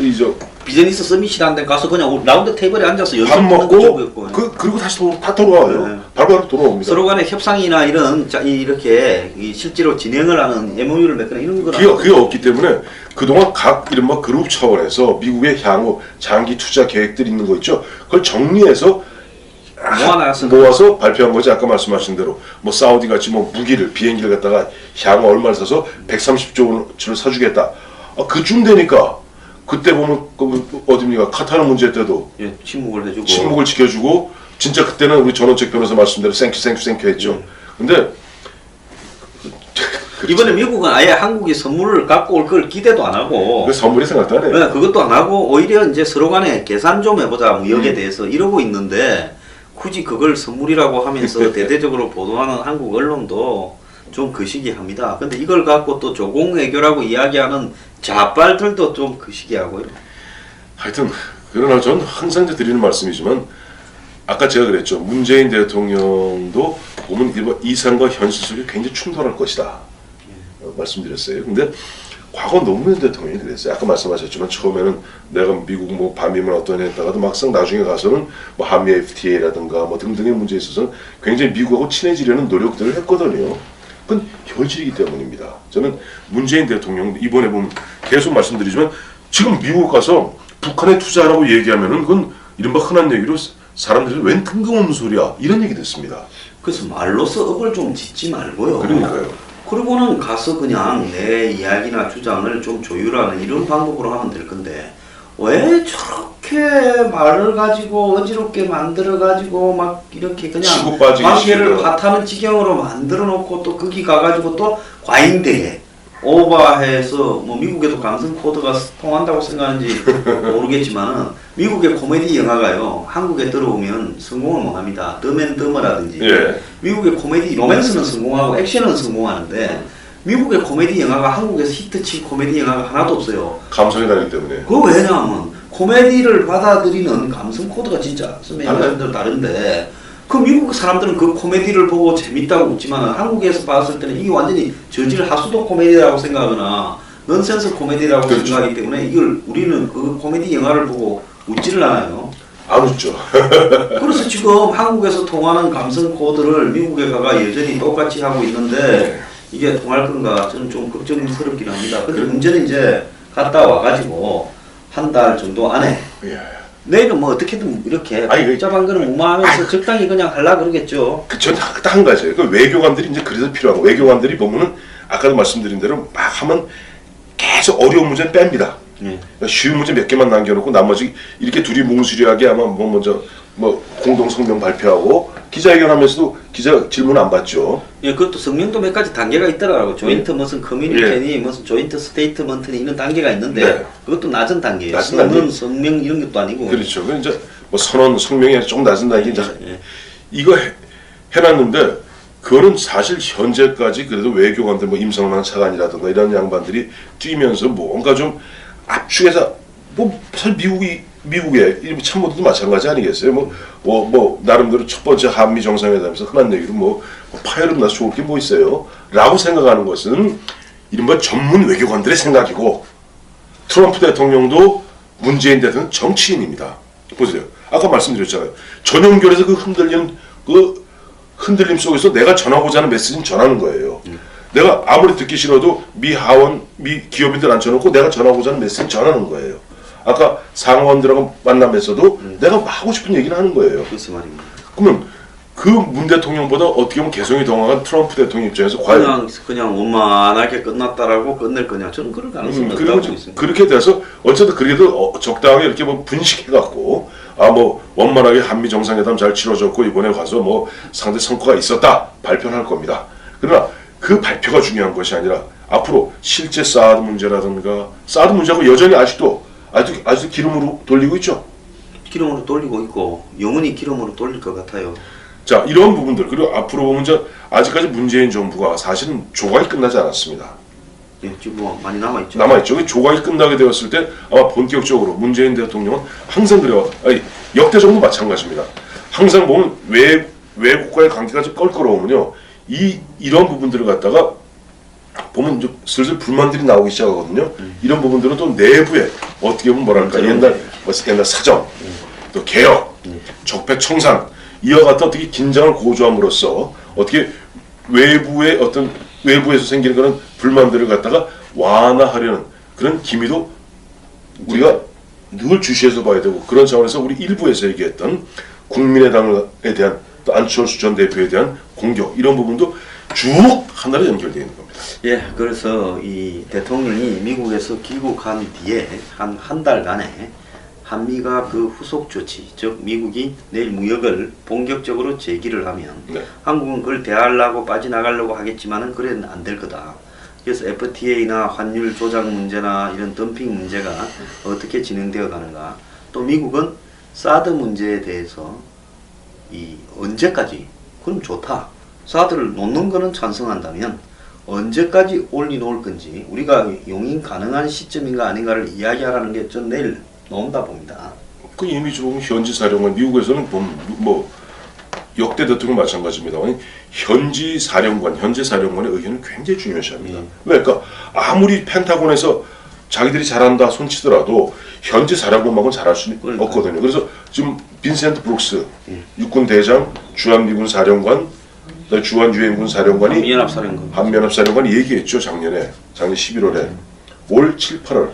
이저 비즈니스 서밋이라는 데 가서 그냥 라운드 테이블에 앉아서 밥 먹고 그리고 다시 다 돌아와요. 바로 돌아옵니다. 서로 간에 협상이나 이렇게 실제로 진행을 하는 MOU를 맺거나 이런 건 그게 없기 때문에 그동안 각 이른바 그룹 차원에서 미국의 향후 장기 투자 계획들이 있는 거 있죠. 그걸 정리해서 모아서 발표한 거지. 아까 말씀하신 대로 뭐 사우디 같이 뭐 무기를 비행기를 갖다가 향후 얼마를 사서 130조를 사주겠다. 그쯤 되니까 그때 보면 어딥니까 카타르 문제 때도 침묵을 지켜주고 진짜 그때는 우리 전원책 변호사 말씀대로 땡큐 했죠. 근데 이번에 미국은 아예 한국이 선물을 갖고 올 걸 기대도 안 하고 그 선물이 생각도 안 해요. 네, 그것도 안 하고 오히려 이제 서로 간에 계산 좀 해보자 무역에 대해서 이러고 있는데 굳이 그걸 선물이라고 하면서 대대적으로 보도하는 한국 언론도 좀 거시기합니다. 근데 이걸 갖고 또 조공외교라고 이야기하는 좌빨들도 좀 거시기하고요. 하여튼 그러나 전 항상 드리는 말씀이지만 아까 제가 그랬죠. 문재인 대통령도 보면 이상과 현실 속에 굉장히 충돌할 것이다. 말씀드렸어요. 근데 과거 노무현 대통령이 그랬어요. 아까 말씀하셨지만 처음에는 내가 미국 뭐 반미문 어떤 했다가도 막상 나중에 가서는 뭐 한미 FTA라든가 뭐 등등의 문제에 있어서는 굉장히 미국하고 친해지려는 노력들을 했거든요. 그건 현실이기 때문입니다. 저는 문재인 대통령 이번에 보면 계속 말씀드리지만 지금 미국 가서 북한에 투자하라고 얘기하면은 그건 이른바 흔한 얘기로 사람들이 웬 뜬금없는 소리야 이런 얘기 듣습니다. 그래서 말로서 업을 좀 짓지 말고요. 그러니까요. 그리고는 가서 그냥 내 이야기나 주장을 좀 조율하는 이런 방법으로 하면 될 건데 왜 저렇게 말을 가지고 어지럽게 만들어 가지고 막 이렇게 그냥 관계를 파타는 지경으로 만들어 놓고 또 거기 가가지고 또 과잉되게 오버해서 뭐 미국에도 감성 코드가 통한다고 생각하는지 모르겠지만은 미국의 코미디 영화가요 한국에 들어오면 성공을 못합니다. 덤앤덤어라든지 미국의 코미디 로맨스는 성공하고 액션은 성공하는데 미국의 코미디 영화가 한국에서 히트친 코미디 영화가 하나도 없어요. 감성이 다르기 때문에. 그거 왜냐하면 코미디를 받아들이는 감성 코드가 진짜 선배님들 다른데 그 미국 사람들은 그 코미디를 보고 재밌다고 웃지만 한국에서 봤을 때는 이게 완전히 저질 하수도 코미디라고 생각하거나 넌센스 코미디라고 그렇죠. 생각하기 때문에 이걸 우리는 그 코미디 영화를 보고 웃지를 않아요. 안 웃죠. 그래서 지금 한국에서 통하는 감성 코드를 미국에 가가 여전히 똑같이 하고 있는데 이게 통할 건가 저는 좀 걱정스럽긴 합니다. 근데 문제는 이제 갔다 와가지고 한 달 정도 안에 예. 내일은 뭐 어떻게든 이렇게 복잡한 거는 무마하면서 적당히 그냥 하려고 그러겠죠. 그전 한 가지예요. 그 외교관들이 이제 그래서 필요한 거. 외교관들이 보면은 아까도 말씀드린 대로 막 하면 계속 어려운 문제는 뺍니다. 그러니까 쉬운 문제 몇 개만 남겨놓고 나머지 이렇게 둘이 뭉수리하게 아마 뭐 먼저 뭐 공동 성명 발표하고 기자회견하면서도 기자 질문 안 받죠. 예, 그것도 성명도 몇 가지 단계가 있더라고. 조인트 무슨 커뮤니케니 무슨 조인트 스테이트먼트니 이런 단계가 있는데 네. 그것도 낮은 단계예요. 낮은 선언, 단계. 성명 이런 것도 아니고. 그렇죠. 그 이제 뭐 선언 성명이 좀 낮은 단계 이제 예. 이거 해놨는데 그거는 사실 현재까지 그래도 외교관들 뭐 임성만 차관이라든가 이런 양반들이 뛰면서 뭔가 좀 압축해서 뭐 사실 미국의 참모들도 마찬가지 아니겠어요? 뭐 나름대로 첫 번째 한미 정상회담에서 흔한 얘기로 뭐 파열음 나서 좋을 게 뭐 있어요?라고 생각하는 것은 이른바 전문 외교관들의 생각이고 트럼프 대통령도 문재인 대통령 정치인입니다. 보세요. 아까 말씀드렸잖아요. 전용결에서 그 흔들림 속에서 내가 전하고자 하는 메시지는 전하는 거예요. 내가 아무리 듣기 싫어도 미 하원, 미 기업인들 앉혀놓고 내가 전하고자 하는 메시지는 전하는 거예요. 아까 상원들하고 만남에서도 내가 하고 싶은 얘기는 하는 거예요. 글쎄 말입니다. 그러면 그 문 대통령보다 어떻게 보면 개성이 덩어간 트럼프 대통령 입장에서 과연 그냥 원만하게 끝났다라고 끝낼 거냐? 저는 그럴 가능성이 그리고 없다고 있습니다. 그렇게 돼서 어쨌든 그래도 적당하게 이렇게 뭐 분식해갖고 뭐 원만하게 한미 정상회담 잘 치러졌고 이번에 가서 뭐 상대 성과가 있었다 발표를 할 겁니다. 그러나 그 발표가 중요한 것이 아니라 앞으로 실제 사드 문제라든가 사드 문제하고 여전히 아직도 기름으로 돌리고 있죠. 기름으로 돌리고 있고 영원히 기름으로 돌릴 것 같아요. 자, 이런 부분들 그리고 앞으로 보면 아직까지 문재인 정부가 사실은 조각이 끝나지 않았습니다. 예, 지금 뭐 많이 남아있죠. 남아있죠. 조각이 끝나게 되었을 때 아마 본격적으로 문재인 대통령은 항상 그래요. 역대 정부 마찬가지입니다. 항상 보면 외국과의 관계가 좀 껄끄러우면요. 이런 부분들을 갖다가 보면 좀 슬슬 불만들이 나오기 시작하거든요. 이런 부분들은 또 내부에 어떻게 보면 뭐랄까 옛날 사정, 또 개혁, 적폐 청산 이와 같은 어떻게 긴장을 고조함으로써 어떻게 외부에서 생기는 그런 불만들을 갖다가 완화하려는 그런 기미도 우리가 늘 주시해서 봐야 되고 그런 차원에서 우리 일부에서 얘기했던 국민의당에 대한 또 안철수 전 대표에 대한 공격 이런 부분도 쭉 하나로 연결되어 있는 겁니다. 예, 그래서 이 대통령이 미국에서 귀국한 뒤에 한 달간에 한미가 그 후속 조치, 즉 미국이 내일 무역을 본격적으로 재기를 하면 한국은 그걸 대하려고 빠져나가려고 하겠지만은 그래는 안 될 거다. 그래서 FTA나 환율 조작 문제나 이런 덤핑 문제가 어떻게 진행되어 가는가. 또 미국은 사드 문제에 대해서 언제까지 그럼 좋다. 사드를 놓는 거는 찬성한다면 언제까지 올려놓을 건지 우리가 용인 가능한 시점인가 아닌가를 이야기하라는 게 전 내일 나온다 봅니다. 그 이미 좀 현지 사령관 미국에서는 뭐 역대 대통령 마찬가지입니다만 현재 사령관의 의견을 굉장히 중요시합니다. 왜? 그러니까 아무리 펜타곤에서 자기들이 잘한다 손치더라도 현지 사령관만은 잘할 수는 없거든요. 그래서 지금 빈센트 브룩스 육군 대장, 주한미군 사령관, 주한 유엔군 사령관이 한미연합사령관이 얘기했죠. 작년 11월에 올 7, 8월.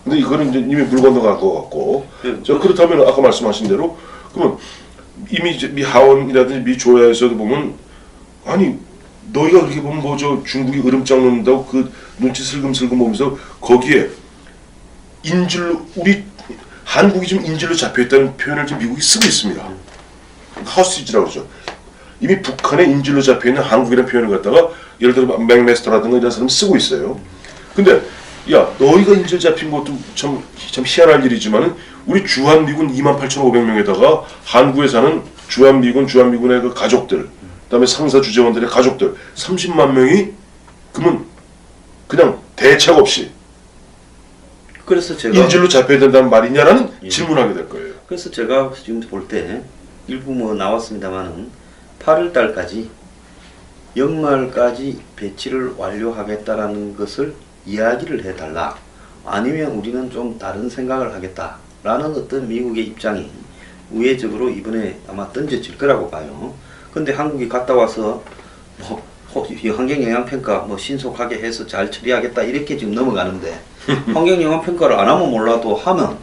근데 이거는 이제 이미 물 건너간 것 같고. 그렇다면 아까 말씀하신 대로 그러면 이미 이제 미 하원이라든지 미 조야에서도 보면 아니 너희가 그렇게 보면 뭐 중국이 으름장 놓는다고 그 눈치 슬금슬금 보면서 거기에 우리 한국이 지금 인질로 잡혀있다는 표현을 지금 미국이 쓰고 있습니다. 하우스지라고 그러죠. 이미 북한의 인질로 잡혀있는 한국이라는 표현을 갖다가 예를 들어 맥메스터라든가 이런 사람이 쓰고 있어요. 근데 야 너희가 인질 잡힌 것도 참 희한할 일이지만은 우리 주한미군 28,500명에다가 한국에 사는 주한미군의 그 가족들 그다음에 상사 주재원들의 가족들 30만 명이 그러면 그냥 대책 없이 그래서 제가 인질로 잡혀야 된다는 말이냐라는 질문하게 될 거예요. 그래서 제가 지금 볼 때 일부 뭐 나왔습니다만은 8월 달까지 연말까지 배치를 완료하겠다라는 것을 이야기를 해달라. 아니면 우리는 좀 다른 생각을 하겠다라는 어떤 미국의 입장이 우회적으로 이번에 아마 던져질 거라고 봐요. 근데 한국이 갔다 와서 뭐 환경영향평가 뭐 신속하게 해서 잘 처리하겠다 이렇게 지금 넘어가는데 환경영향평가를 안 하면 몰라도 하면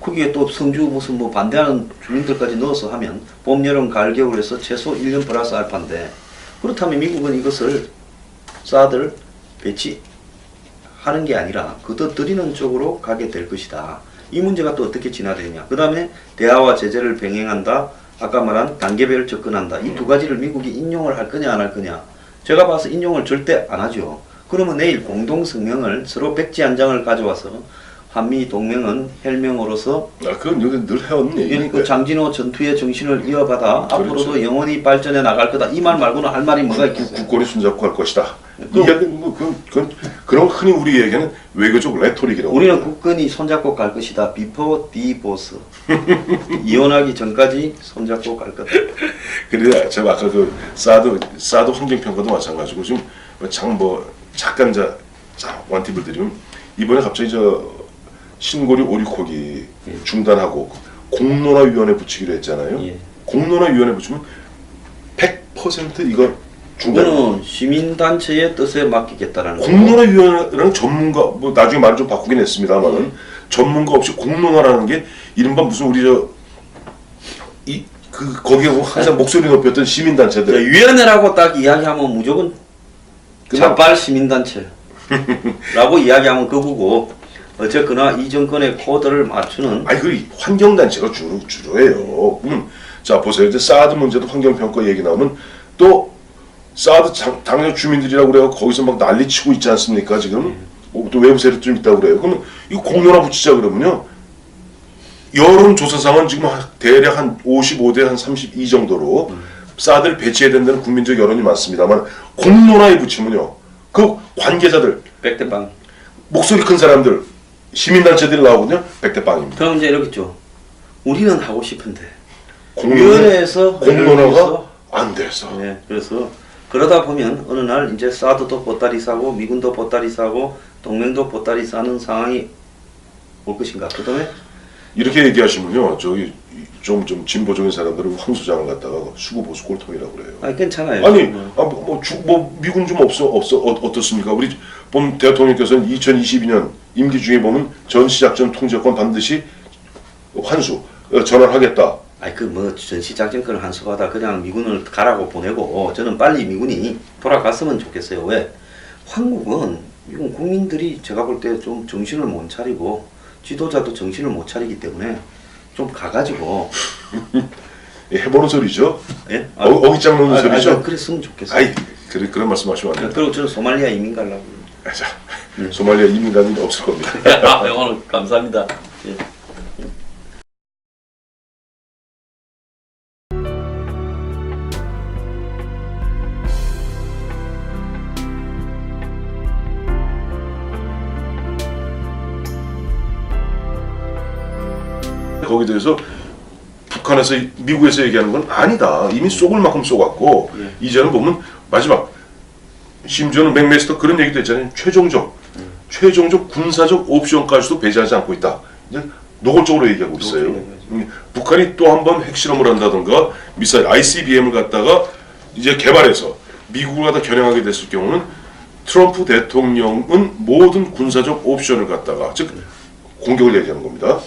거기에 또 성주 무슨 뭐 반대하는 주민들까지 넣어서 하면 봄, 여름, 가을, 겨울에서 최소 1년 플러스 알파인데 그렇다면 미국은 이것을 사드를 배치하는 게 아니라 걷어들이는 쪽으로 가게 될 것이다. 이 문제가 또 어떻게 진화되느냐. 그 다음에 대화와 제재를 병행한다. 아까 말한 단계별 접근한다. 이 두 가지를 미국이 인용을 할 거냐 안 할 거냐. 제가 봐서 인용을 절대 안 하죠. 그러면 내일 공동성명을 서로 백지 한 장을 가져와서 한미 동맹은 헬명으로서 그건 여기 늘 해온 얘기니까. 그 장진호 전투의 정신을 이어받아 그렇죠. 앞으로도 영원히 발전해 나갈 거다. 이 말 말고는 할 말이 뭐가 있겠어요? 국권이 손잡고 할 것이다. 그런 흔히 우리 얘기는 외교적 레토릭이라고. 우리는 국권이 손잡고 갈 것이다. Before divorce. 이혼하기 전까지 손잡고 갈 거다. 그래 제가 아까 그 사드 환경평가도 마찬가지고 지금 잠깐 원팁을 드리면 이번에 갑자기 신고리 오리코기 중단하고 공론화위원회 붙이기로 했잖아요. 예. 공론화위원회 붙이면 100% 이거 중단. 이거는 시민단체의 뜻에 맡기겠다라는 거고. 공론화위원회라는 전문가 뭐 나중에 말을 좀 바꾸긴 했습니다만은 전문가 없이 공론화라는 게 이른바 무슨 우리 거기에 항상 목소리 높였던 시민단체들. 위원회라고 딱 이야기하면 무조건 자발 시민단체라고 이야기하면 그거고 어쨌거나 이 정권의 코드를 맞추는 아니 그 환경단체가 주로예요. 자 보세요. 이제 사드 문제도 환경평가 얘기 나오면 또 사드 당연 주민들이라고 그래요. 거기서 막 난리치고 있지 않습니까 지금? 또 외부 세력 좀 있다고 그래요. 그러면 이거 공론화 붙이자 그러면요. 여론조사상은 지금 대략 한 55대 한 32 정도로 사드를 배치해야 된다는 국민적 여론이 많습니다만 공론화에 붙이면요. 그 관계자들 백대빵. 목소리 큰 사람들 시민단체들이 나오거든요. 백대빵입니다. 그럼 이제 이렇겠죠. 우리는 하고 싶은데 공론화가 위원회에서 안 돼서. 네, 그래서 그러다 보면 어느 날 이제 사드도 보따리 싸고 미군도 보따리 싸고 동맹도 보따리 싸는 상황이 올 것인가. 그다음에 이렇게 얘기하시면요, 저기 좀 진보적인 사람들은 황 소장을 갖다가 수구 보수 꼴통이라고 그래요. 아니 괜찮아요. 아니, 미군 좀 어떻습니까? 우리 본 대통령께서는 2022년 임기 중에 보면 전시작전 통제권 반드시 환수 전환하겠다. 아니 그 뭐 전시작전권을 한수받아 그냥 미군을 가라고 보내고 저는 빨리 미군이 돌아갔으면 좋겠어요. 왜? 한국은 미국 국민들이 제가 볼 때 좀 정신을 못 차리고 지도자도 정신을 못 차리기 때문에 좀 가가지고 해보는 소리죠. 예? 어깃장 놓는 소리죠. 그랬으면 좋겠어요. 아이 그런 말씀하시면 안 됩니다. 그리고 저는 소말리아 이민 가려고. 자, 소말리아 이민 가는 일 없을 겁니다. 오늘 감사합니다. 예. 거기에 대해서 북한에서 미국에서 얘기하는 건 아니다. 이미 쏘을 만큼 쏘았고 이제는 보면 마지막 심지어는 맥메스터 그런 얘기도 했잖아요. 최종적 군사적 옵션까지도 배제하지 않고 있다. 이제 노골적으로 얘기하고 있어요. 북한이 또 한 번 핵실험을 한다든가 미사일 ICBM을 갖다가 이제 개발해서 미국을 갖다 겨냥하게 됐을 경우는 트럼프 대통령은 모든 군사적 옵션을 갖다가 즉 공격을 얘기하는 겁니다.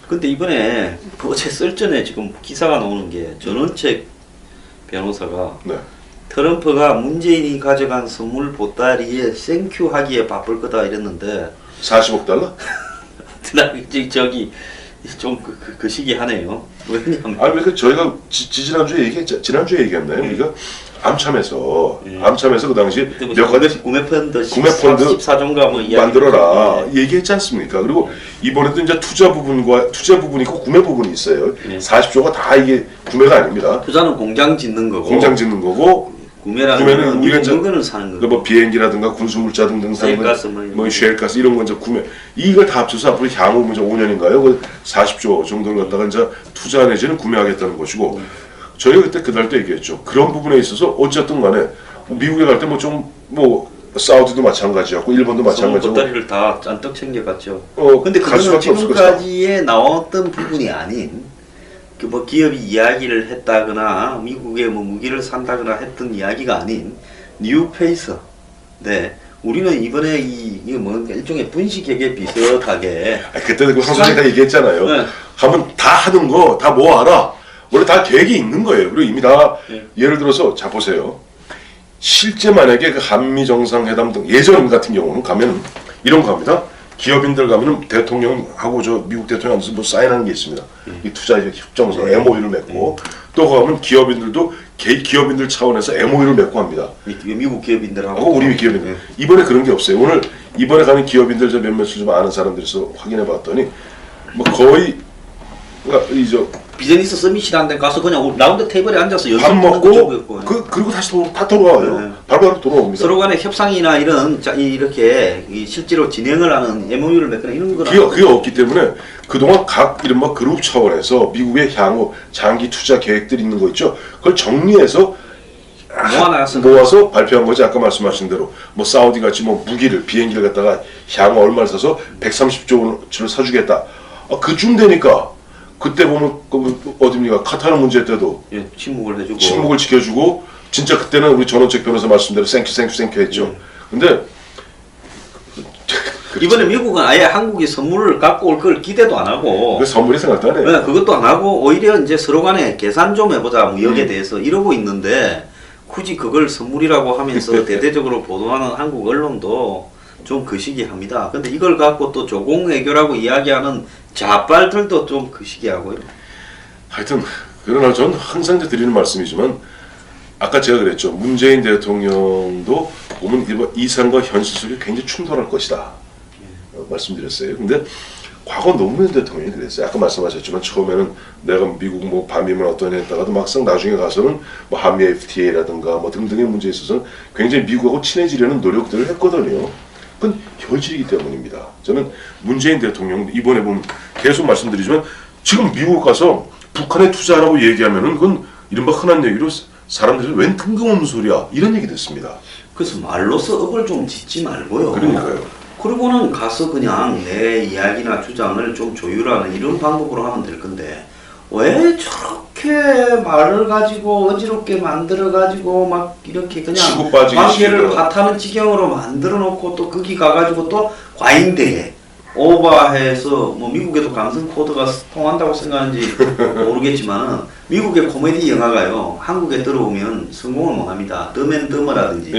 근데 이번에 어제 썰전에 지금 기사가 나오는 게 전원책 변호사가 네. 트럼프가 문재인이 가져간 선물 보따리에 땡큐 하기에 바쁠 거다 이랬는데 40억 달러? 저기 좀 그 시기 하네요. 왜냐면 아니 그러니까 저희가 지난주에 얘기했나요? 우리가 암참에서 그 당시 몇 가지 구매 펀드 14종가 뭐 만들어라 얘기했지 않습니까? 그리고 이번에도 이제 투자 부분이 있고 구매 부분이 있어요. 40조가 다 이게 구매가 아닙니다. 투자는 공장 짓는 거고 구매라는 구매는 건 우리가 미국 이제 물건을 사는 거고. 뭐 비행기라든가 군수물자 등등 사는 셰일가스 뭐 뭐 셰일가스 이런 거 이제 구매 이걸 다 합쳐서 앞으로 향후 이제 5년인가요? 그 40조 정도를 갖다가 이제 투자 내지는 구매하겠다는 것이고 저희가 그때 그날 때 얘기했죠. 그런 부분에 있어서 어쨌든 간에 미국에 갈 때 뭐 좀 뭐 사우디도 마찬가지였고 일본도 마찬가지고 보따리를 다 잔뜩 챙겨갔죠. 근데 갈 그거는 수밖에 없을 것이다. 지금까지에 나왔던 부분이 아닌 그 뭐 기업이 이야기를 했다거나 미국에 뭐 무기를 산다거나 했던 이야기가 아닌 뉴페이스. 네, 우리는 이번에 이게 뭐 일종의 분식회계 비슷하게. 그때도 황소장이 다 얘기했잖아요. 네. 하면 다 하는 거 다 모아라. 원래 다 계획이 있는 거예요. 그리고 이미 다 네. 예를 들어서 자 보세요. 실제 만약에 그 한미 정상회담 등 예전 같은 경우는 가면 이런 거 합니다. 기업인들 가면은 대통령하고 저 미국 대통령 앉아서 뭐 사인하는 게 있습니다. 이 투자 협정서 MOU를 맺고 또 가면 기업인들도 기업인들 차원에서 MOU를 맺고 합니다. 미국 기업인들하고 우리 기업인들 이번에 그런 게 없어요. 오늘 이번에 가는 기업인들 저 몇몇을 좀 아는 사람들에서 확인해 봤더니 뭐 거의 이저 비즈니스 서밋이라는 데 가서 그냥 라운드 테이블에 앉아서 밥 먹고 그리고 그리고 다시 다 돌아와요. 네. 바로 돌아옵니다. 서로 간의 협상이나 이런 이렇게 실제로 진행을 하는 MOU를 맺거나 이런 거는 그게 없기 때문에 그동안 각 이른바 그룹 차원에서 미국의 향후 장기 투자 계획들이 있는 거 있죠. 그걸 정리해서 모아서 발표한 거지. 아까 말씀하신 대로 뭐 사우디 같이 뭐 무기를 비행기를 갖다가 향후 얼마를 사서 130조를 사주겠다. 그쯤 되니까 그때 보면 어딥니까 카타르 문제 때도 침묵을 해주고 침묵을 지켜주고 진짜 그때는 우리 전원책 변호사 말씀대로 땡큐 했죠. 근데 이번에 미국은 아예 한국이 선물을 갖고 올 걸 기대도 안 하고 그 선물이 생각도 안 해요. 네, 그것도 안 하고 오히려 이제 서로 간에 계산 좀 해보자 무역에 대해서 이러고 있는데 굳이 그걸 선물이라고 하면서 대대적으로 보도하는 한국 언론도 좀 거시기합니다. 근데 이걸 갖고 또 조공 외교라고 이야기하는 좌빨들도 좀 거시기하고요. 하여튼 그러나 전 항상 드리는 말씀이지만 아까 제가 그랬죠. 문재인 대통령도 보면 이상과 현실 속에 굉장히 충돌할 것이다. 말씀드렸어요. 근데 과거 노무현 대통령이 그랬어요. 아까 말씀하셨지만 처음에는 내가 미국 뭐 반미면 어떤 했다가도 막상 나중에 가서는 뭐 한미 FTA라든가 뭐 등등의 문제에 있어서 굉장히 미국하고 친해지려는 노력들을 했거든요. 그건 현실이기 때문입니다. 저는 문재인 대통령 이번에 보면 계속 말씀드리지만 지금 미국 가서 북한에 투자하라고 얘기하면은 그건 이른바 흔한 얘기로 사람들이 웬 뜬금없는 소리야 이런 얘기 듣습니다. 그래서 말로써 업을 좀 짓지 말고요. 그러니까요. 그리고는 가서 그냥 내 이야기나 주장을 좀 조율하는 이런 방법으로 하면 될 건데 왜 저렇게 말을 가지고 어지럽게 만들어 가지고 막 이렇게 그냥 관계를 파타는 지경으로 만들어 놓고 또 거기 가가지고 또 과잉되게 오버해서 뭐 미국에도 감성 코드가 통한다고 생각하는지 모르겠지만은 미국의 코미디 영화가요 한국에 들어오면 성공을 못합니다. 덤앤덤어라든지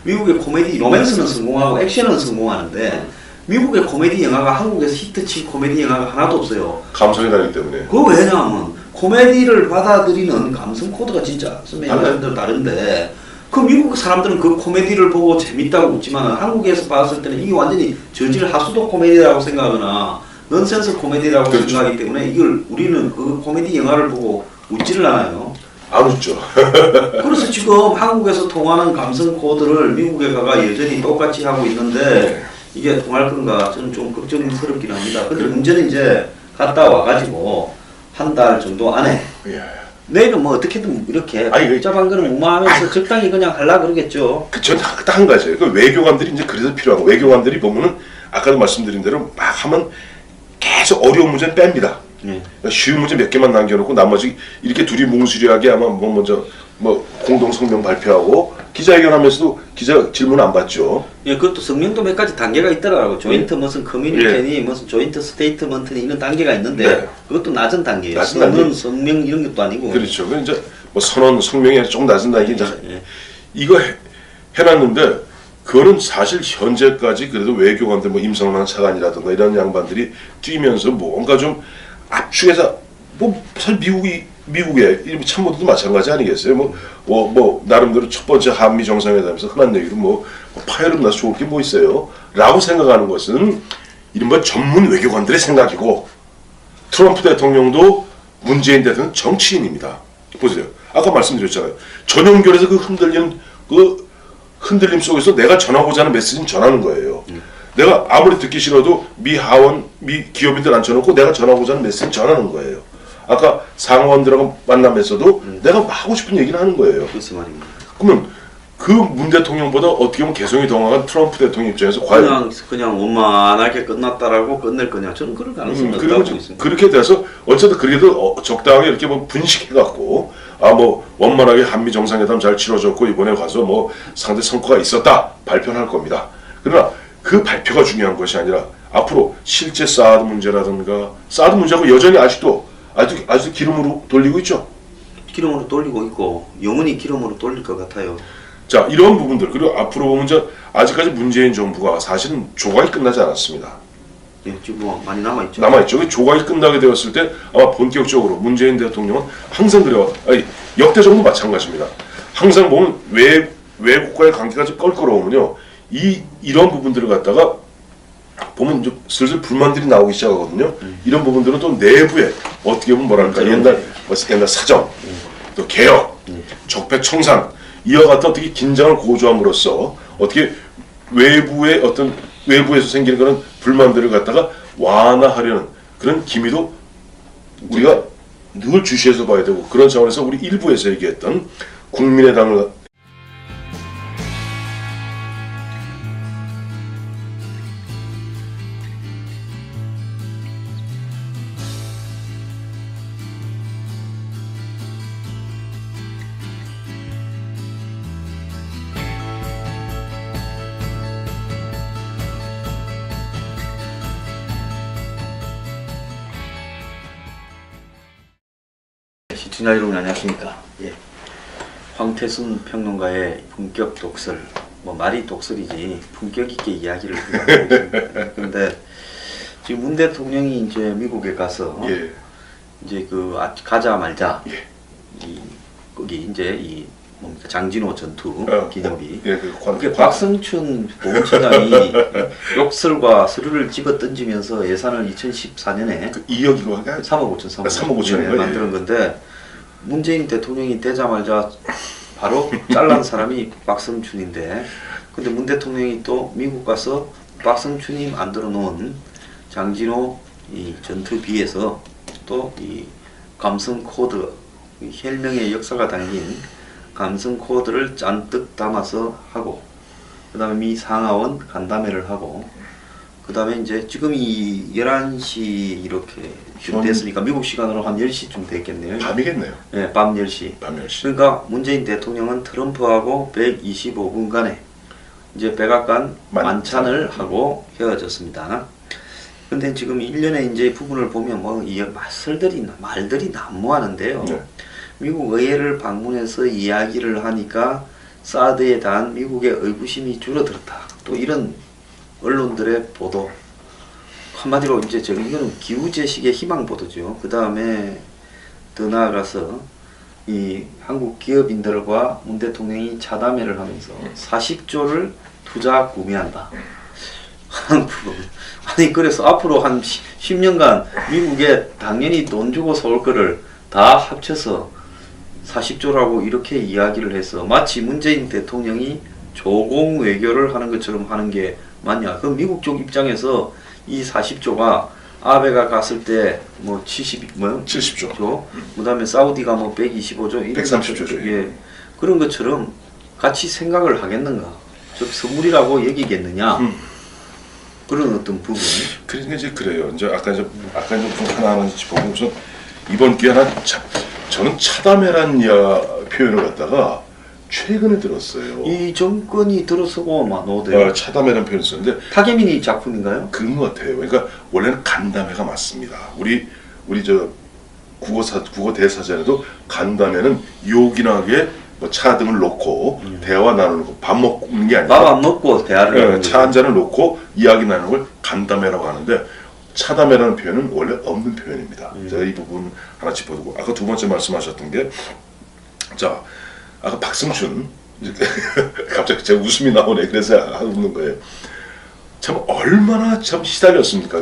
미국의 코미디 로맨스는 성공하고 액션은 성공하는데 미국의 코미디 영화가 한국에서 히트친 코미디 영화가 하나도 없어요. 감성이 다르기 때문에. 그거 왜냐하면 코미디를 받아들이는 감성 코드가 진짜 선배님들 다른데 그 미국 사람들은 그 코미디를 보고 재밌다고 웃지만 한국에서 봤을 때는 이게 완전히 저질 하수도 코미디라고 생각하거나 넌센스 코미디라고 생각하기 때문에 이걸 우리는 그 코미디 영화를 보고 웃지를 않아요. 안 웃죠. 그래서 지금 한국에서 통하는 감성 코드를 미국에 가가 여전히 똑같이 하고 있는데 이게 통할 건가 저는 좀 걱정스럽긴 합니다. 근데 문제는 이제 갔다 와가지고 한 달 정도 안에 내일은 뭐 어떻게든 이렇게 복잡한 거는 무마하면서 적당히 그냥 하려고 그러겠죠. 그쵸. 딱 한 가지예요. 그 외교관들이 이제 그래서 필요한 거. 외교관들이 보면은 아까도 말씀드린 대로 막 하면 계속 어려운 문제는 뺍니다. 쉬운 문제 몇 개만 남겨놓고 나머지 이렇게 둘이 뭉수리하게 아마 뭐 먼저 뭐 공동 성명 발표하고 기자회견하면서도 기자 질문 안 받죠. 예, 그것도 성명도 몇 가지 단계가 있더라고요. 조인트 무슨 커뮤니케니 무슨 조인트 스테이트먼트니 이런 단계가 있는데 그것도 낮은 단계예요. 낮은 단계. 성명 이런 것도 아니고. 그렇죠. 그 이제 뭐 선언 성명이 조금 낮은 단계 이제 이거 해놨는데 그거는 사실 현재까지 그래도 외교관들 뭐 임성만 차관이라든가 이런 양반들이 뛰면서 뭔가 좀 압축해서 뭐 사실 미국의 참모들도 마찬가지 아니겠어요? 뭐 나름대로 첫 번째 한미 정상회담에서 흔한 얘기로 뭐 파열음 나서 좋을 게 뭐 있어요? 라고 생각하는 것은 이른바 전문 외교관들의 생각이고 트럼프 대통령도 문재인 대통령 정치인입니다. 보세요. 아까 말씀드렸잖아요. 전용결에서 그 흔들림 속에서 내가 전하고자 하는 메시지는 전하는 거예요. 내가 아무리 듣기 싫어도 미 하원, 미 기업인들 앉혀놓고 내가 전하고자 하는 메시지는 전하는 거예요. 아까 상원들하고 만남에서도 내가 하고 싶은 얘기는 하는 거예요. 글쎄 말입니다. 그러면 그 문 대통령보다 어떻게 보면 개성이 더 강한 트럼프 대통령 입장에서 과연 그냥 원만하게 끝났다라고 끝낼 거냐? 저는 그럴 가능성이 없다고 보고 있습니다. 그렇게 돼서 어쨌든 그래도 적당하게 이렇게 뭐 분식해갖고 뭐 원만하게 한미 정상회담 잘 치러졌고 이번에 가서 뭐 상대 성과가 있었다 발표할 겁니다. 그러나 그 발표가 중요한 것이 아니라 앞으로 실제 사드 문제라든가 사드 문제가 여전히 아직도 기름으로 돌리고 있죠. 기름으로 돌리고 있고 영원히 기름으로 돌릴 것 같아요. 자, 이런 부분들 그리고 앞으로 보면 아직까지 문재인 정부가 사실은 조각이 끝나지 않았습니다. 예, 지금 뭐 많이 남아있죠. 남아있죠. 조각이 끝나게 되었을 때 아마 본격적으로 문재인 대통령은 항상 그래요. 역대 정부 마찬가지입니다. 항상 보면 외국과의 관계가 좀 껄끄러우면요. 이런 부분들을 갖다가 보면 좀 슬슬 불만들이 나오기 시작하거든요. 이런 부분들은 또 내부에 어떻게 보면 뭐랄까 옛날 사정, 또 개혁, 적폐청산 이와 같은 어떻게 긴장을 고조함으로써 어떻게 외부에서 생기는 그런 불만들을 갖다가 완화하려는 그런 기미도 우리가 늘 주시해서 봐야 되고 그런 차원에서 우리 일부에서 얘기했던 국민의당을 시청자 여러분 안녕하십니까? 예. 황태순 평론가의 품격 독설, 뭐 말이 독설이지 품격 있게 이야기를 하고 있습니다. 그런데 지금 문 대통령이 이제 미국에 가서 이제 가자마자 거기 이제 뭡니까 장진호 전투 기념비 그게 박성춘 보훈처장이 욕설과 서류를 집어 던지면서 예산을 2014년에 2억이고 3억 5천 만드는 건데 문재인 대통령이 되자마자 바로 잘란 사람이 박성춘인데 근데 문 대통령이 또 미국 가서 박성춘이 만들어 놓은 장진호 이 전투비에서 또 이 감성 코드 혈명의 역사가 담긴 감성 코드를 잔뜩 담아서 하고 그 다음에 미 상하원 간담회를 하고 그 다음에 이제 지금이 11시 이렇게 됐으니까 미국 시간으로 한 10시쯤 됐겠네요. 밤이겠네요. 네, 밤 10시. 그러니까 문재인 대통령은 트럼프하고 125분간의 이제 백악관 만찬을 하고 헤어졌습니다. 근데 지금 1년의 이제 부분을 보면 뭐 이 말들이 난무하는데요. 미국 의회를 방문해서 이야기를 하니까 사드에 대한 미국의 의구심이 줄어들었다. 또 이런 언론들의 보도. 한마디로 이제 이거는 기우제식의 희망 보도죠. 그 다음에 더 나아가서 이 한국 기업인들과 문 대통령이 차담회를 하면서 40조를 투자 구매한다. 아니 그래서 앞으로 한 10년간 미국에 당연히 돈 주고 사올 거를 다 합쳐서 40조라고 이렇게 이야기를 해서 마치 문재인 대통령이 조공 외교를 하는 것처럼 하는 게 맞냐. 그럼 미국 쪽 입장에서 이 40조가 아베가 갔을 때 뭐 70조, 그 다음에 사우디가 뭐 125조, 130조죠. 예. 그런 것처럼 같이 생각을 하겠는가. 즉 선물이라고 여기겠느냐. 그런 어떤 부분. 그러니까 이제 그래요. 이제 아까 좀 하나 짚어보면 우선 이번 기회에 저는 차담회란 표현을 갖다가 최근에 들었어요. 이 정권이 들어서고 막 노대. 차담회란 표현을 썼는데 타게미니 작품인가요? 그런 것 같아요. 그러니까 원래는 간담회가 맞습니다. 우리 저 국어 대사전에도 간담회는 요긴하게 뭐 차 등을 놓고 대화 나누는 거, 밥 먹는 게 아니라 밥 안 먹고 대화를 차 한 잔을 놓고 이야기 나누는 걸 간담회라고 하는데 차담회라는 표현은 원래 없는 표현입니다. 제가 이 부분 하나 짚어두고 아까 두 번째 말씀하셨던 게 자 아까 박성춘 갑자기 제가 웃음이 나오네. 그래서 웃는 거예요. 참 얼마나 참 시달렸습니까?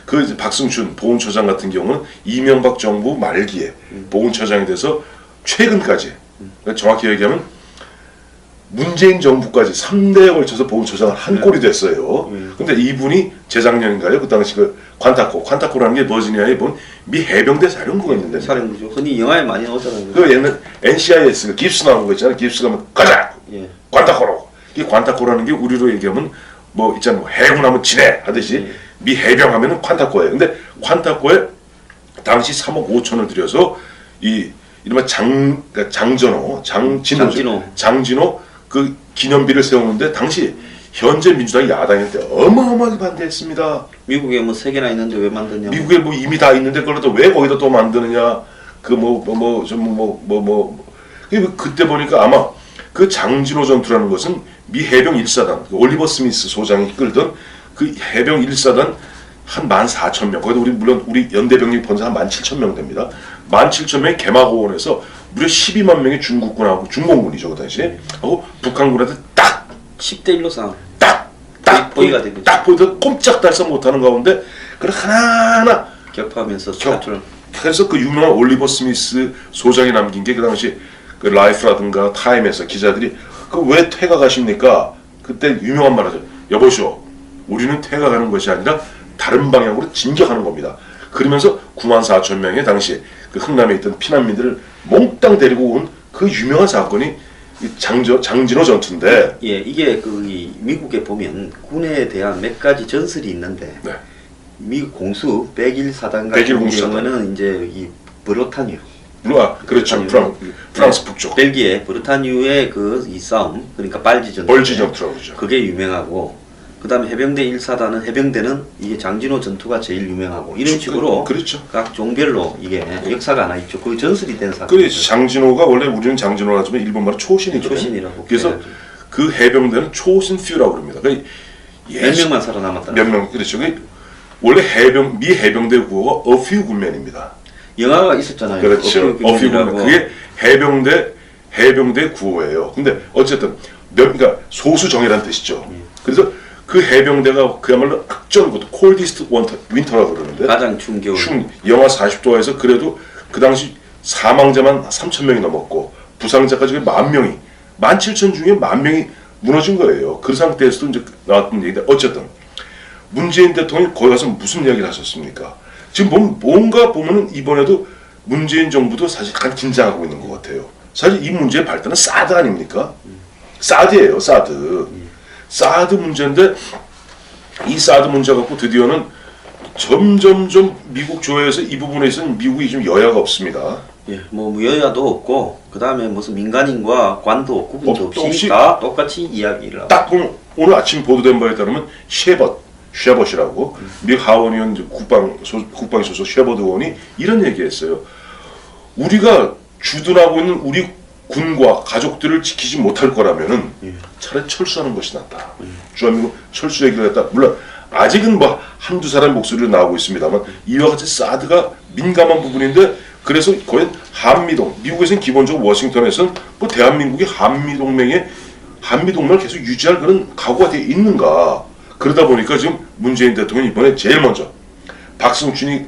그 박성춘 보훈처장 같은 경우는 이명박 정부 말기에 보훈처장이 돼서 최근까지 정확히 얘기하면 문재인 정부까지 3대에 걸쳐서 보훈 처장을 한 꼴이 됐어요. 근데 이분이 재작년인가요? 그 당시 그 관타코라는 게 버지니아에 본 미 해병대 사령부가 있는데 사령부죠. 흔히 영화에 많이 나오잖아요. 그 옛날 NCIS 그 깁스 나온 거 있잖아요. 깁스 가면 가자 예. 관타코로. 이 관타코라는 게 우리로 얘기하면 뭐 있잖아요. 해군하면 진해 하듯이 미 해병 하면은 관타코예요. 근데 관타코에 당시 3억 5천을 들여서 이 이른바 그러니까 장진호 그 기념비를 세우는데 당시 현재 민주당이 야당일 때 어마어마하게 반대했습니다. 미국에 뭐 3개나 있는데 왜 만드냐? 미국에 뭐 이미 다 있는데 그걸 또 왜 거기다 또 만드느냐? 그때 보니까 아마 그 장진호 전투라는 것은 미 해병 1사단 올리버 스미스 소장이 이끌던 그 해병 1사단 한 14,000명. 거기도 물론 우리 연대병력 번사 한 17,000명 됩니다. 17,000명의 개마고원에서 무려 12만 명의 중국군하고 중공군이죠 그 당시 하고 북한군한테 딱 10대 1로 싸움. 보이가 되고 딱 보이도 꼼짝달싹 못하는 가운데 그걸 하나하나 격파하면서 수출을. 그래서 그 유명한 올리버 스미스 소장이 남긴 게 그 당시 그 라이프라든가 타임에서 기자들이 그 왜 퇴각하십니까? 그때 유명한 말하죠. 여보시오, 우리는 퇴각하는 것이 아니라 다른 방향으로 진격하는 겁니다. 그러면서 94,000명의 당시 그 흥남에 있던 피난민들을 몽땅 데리고 온 그 유명한 사건이 장진호 전투인데, 예, 이게 이 미국에 보면 군에 대한 몇 가지 전설이 있는데, 네. 미국 공수 101사단 101 같은 공수사단. 경우는 이제 이 브로타뉴, 그렇죠. 프랑스 북쪽 벨기에 브르타뉴의 이 싸움, 그러니까 벌지 전투, 전투라고 그러죠. 그게 유명하고, 그다음에 해병대 1사단은 해병대는 이게 장진호 전투가 제일 유명하고, 이런 식으로 그렇죠. 각 종별로 이게 역사가 하나 있죠. 그 전설이 된 사건. 그 장진호가 원래 우리는 장진호라 하지만 일본말로 초신이거든요. 초신이라고. 그래서 그래가지고. 그 해병대는 초신 퓨라고 합니다. 그러니까 몇 명만 살아남았다. 몇 명, 그렇죠. 원래 미 해병대 구호가 A Few Gunmen입니다. 영화가 있었잖아요. 그렇죠. A Few Gunmen. 그게 해병대 구호예요. 근데 어쨌든 그러니까 소수정예라는 뜻이죠. 그래서 그 해병대가 그야말로 악전이고 콜디스트 윈터라고 그러는데 가장 추운 겨울. 영하 40도에서 그래도 그 당시 사망자만 3,000명이 넘었고 부상자까지 10,000명이 17,000 중에 10,000명이 무너진 거예요. 그 상태에서도 이제 나왔던 얘기인데 어쨌든 문재인 대통령이 거기 가서 무슨 이야기를 하셨습니까? 지금 뭔가 보면은 이번에도 문재인 정부도 사실 약간 긴장하고 있는 것 같아요. 사실 이 문제의 발단은 사드 아닙니까? 사드예요, 사드. 사드 문제인데 이 사드 문제 갖고 드디어는 점점점 미국 조회에서 이 부분에 있어서는 미국이 좀 여야가 없습니다. 예, 뭐 여야도 없고 그 다음에 무슨 민간인과 관도 구분도 없이 없이 다 똑같이 이야기를 하고. 딱 보면 오늘 아침 보도된 바에 따르면 쉐벗이라고 미국 하원 의원 국방위 소속 쉐벗 의원이 이런 얘기했어요. 우리가 주둔하고 있는 우리 군과 가족들을 지키지 못할 거라면은 차라리 철수하는 것이 낫다. 주한미군 철수 얘기를 했다. 물론 아직은 뭐 한두 사람 목소리로 나오고 있습니다만 이와 같이 사드가 민감한 부분인데 그래서 거의 미국에서는 기본적으로 워싱턴에서는 뭐 대한민국이 한미동맹을 계속 유지할 그런 각오가 되어 있는가. 그러다 보니까 지금 문재인 대통령이 이번에 제일 먼저 박승준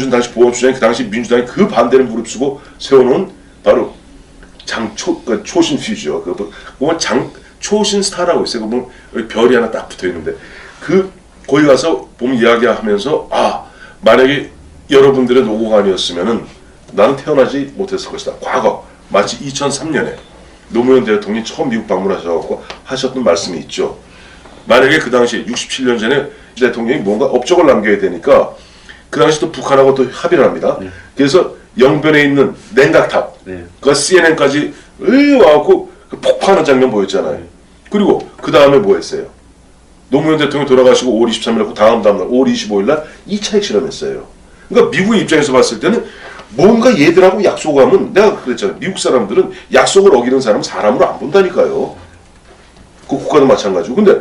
당시 보훈수장이 그 당시 민주당이 그 반대를 무릅쓰고 세워놓은 바로 초신 퓨즈요. 보면 초신 스타라고 있어요. 보면 여기 별이 하나 딱 붙어 있는데 거기 가서 보면 이야기하면서 만약에 여러분들의 노고가 아니었으면은 나는 태어나지 못했을 것이다. 과거 마치 2003년에 노무현 대통령이 처음 미국 방문하셔서 하셨던 말씀이 있죠. 만약에 그 당시에 67년 전에 대통령이 뭔가 업적을 남겨야 되니까 그 당시 또 북한하고 또 합의를 합니다. 그래서 영변에 있는 냉각탑, 그 CNN까지 와갖고 폭파하는 장면 보였잖아요. 그리고 그 다음에 뭐 했어요? 노무현 대통령이 돌아가시고 5월 23일 다음날 5월 25일 날 2차 핵실험했어요. 그러니까 미국의 입장에서 봤을 때는 뭔가 얘들하고 약속하면 내가 그랬잖아요. 미국 사람들은 약속을 어기는 사람은 사람으로 안 본다니까요. 그 국가도 마찬가지고. 근데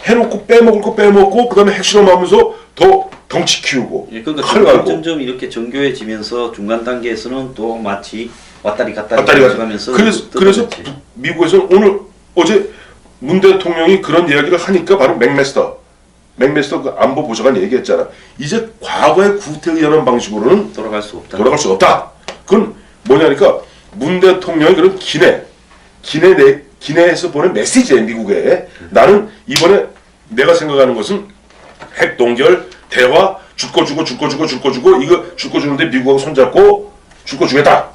해놓고 빼먹을 거 빼먹고 그 다음에 핵실험하면서 더 덩치 키우고 그러니까 점점 이렇게 정교해지면서 중간 단계에서는 또 마치 왔다리 갔다리 가면서 그래서 미국에서는 어제 문 대통령이 그런 이야기를 하니까 바로 맥메스터 그 안보 보좌관 얘기했잖아. 이제 과거의 구태의연한 방식으로는 돌아갈 수 없다. 그건 뭐냐니까 문 대통령이 그런 기내에서 보낸 메시지에 미국에 나는 이번에 내가 생각하는 것은 핵 동결 대화 줄 거 주고 이거 줄 거 주는데 미국하고 손잡고 줄 거 주겠다.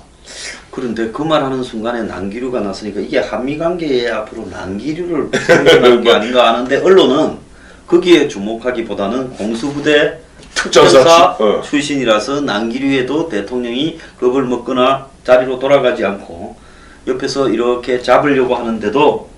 그런데 그 말하는 순간에 난기류가 났으니까 이게 한미 관계에 앞으로 난기류를 생겨나는 게 아닌가 하는데 언론은 거기에 주목하기보다는 공수부대 특전사 출신이라서 난기류에도 대통령이 겁을 먹거나 자리로 돌아가지 않고 옆에서 이렇게 잡으려고 하는데도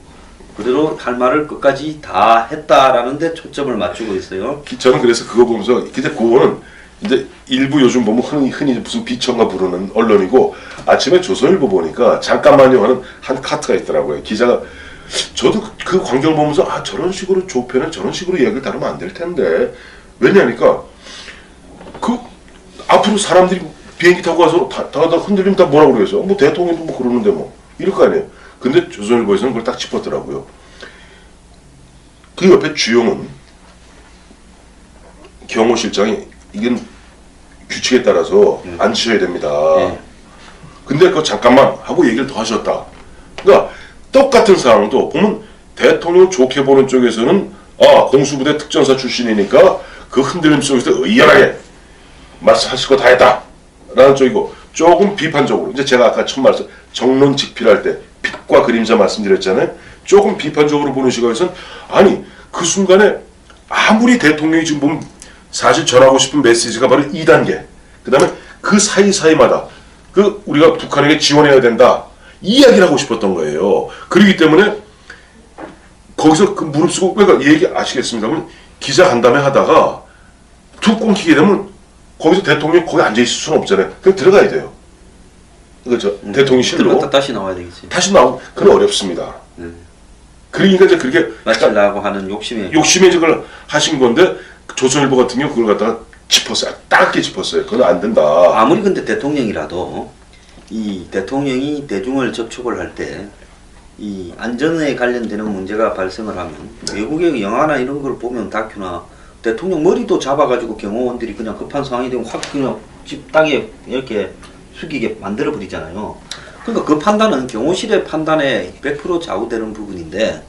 그대로 할 말을 끝까지 다 했다라는 데 초점을 맞추고 있어요. 저는 그래서 그거 보면서 근데 그거는 이제 일부 요즘 보면 흔히 무슨 비천가 부르는 언론이고 아침에 조선일보 보니까 잠깐만요 하는 한 카트가 있더라고요. 기자가 저도 그 광경을 보면서 아 저런 식으로 조편은 저런 식으로 이야기를 다루면 안 될 텐데 왜냐니까 그 앞으로 사람들이 비행기 타고 가서 다 흔들리면 다 뭐라고 그러겠어. 뭐 대통령도 뭐 그러는데 뭐 이럴 거 아니에요. 근데 조선일보에서는 그걸 딱 짚었더라고요. 그 옆에 주용은 경호 실장이 이건 규칙에 따라서 안 치셔야 됩니다. 근데 그거 잠깐만 하고 얘기를 더 하셨다. 그러니까 똑같은 상황도 보면 대통령 좋게 보는 쪽에서는 아 공수부대 특전사 출신이니까 그 흔들림 속에서 의연하게 말씀하실 거 다 했다 라는 쪽이고 조금 비판적으로 이제 제가 아까 첫 말씀 정론직필할 때 빛과 그림자 말씀드렸잖아요. 조금 비판적으로 보는 시각에서는 아니 그 순간에 아무리 대통령이 지금 보면 사실 전하고 싶은 메시지가 바로 2단계 그 다음에 그 사이사이마다 그 우리가 북한에게 지원해야 된다 이 이야기를 하고 싶었던 거예요. 그렇기 때문에 거기서 그 무릅쓰고 그러니까 얘기 아시겠습니다만 기자 간담회 하다가 툭 끊기게 되면 거기서 대통령이 거기 앉아있을 수는 없잖아요. 그럼 들어가야 돼요. 그렇죠. 대통령실로 들어갔다 다시 나와야 되겠지. 다시 나오면 그건 어렵습니다. 그러니까 이제 그렇게 맞추려고 하는 욕심에 그걸 하신 건데 조선일보 같은 경우 그걸 갖다가 짚었어요. 따갑게 짚었어요. 그건 안 된다. 아무리 근데 대통령이라도 이 대통령이 대중을 접촉을 할 때 이 안전에 관련되는 문제가 발생을 하면 외국의 영화나 이런 걸 보면 다큐나 대통령 머리도 잡아가지고 경호원들이 그냥 급한 상황이 되면 확 그냥 집 땅에 이렇게 숙이게 만들어 버리잖아요. 그러니까 그 판단은 경호실의 판단에 100% 좌우되는 부분인데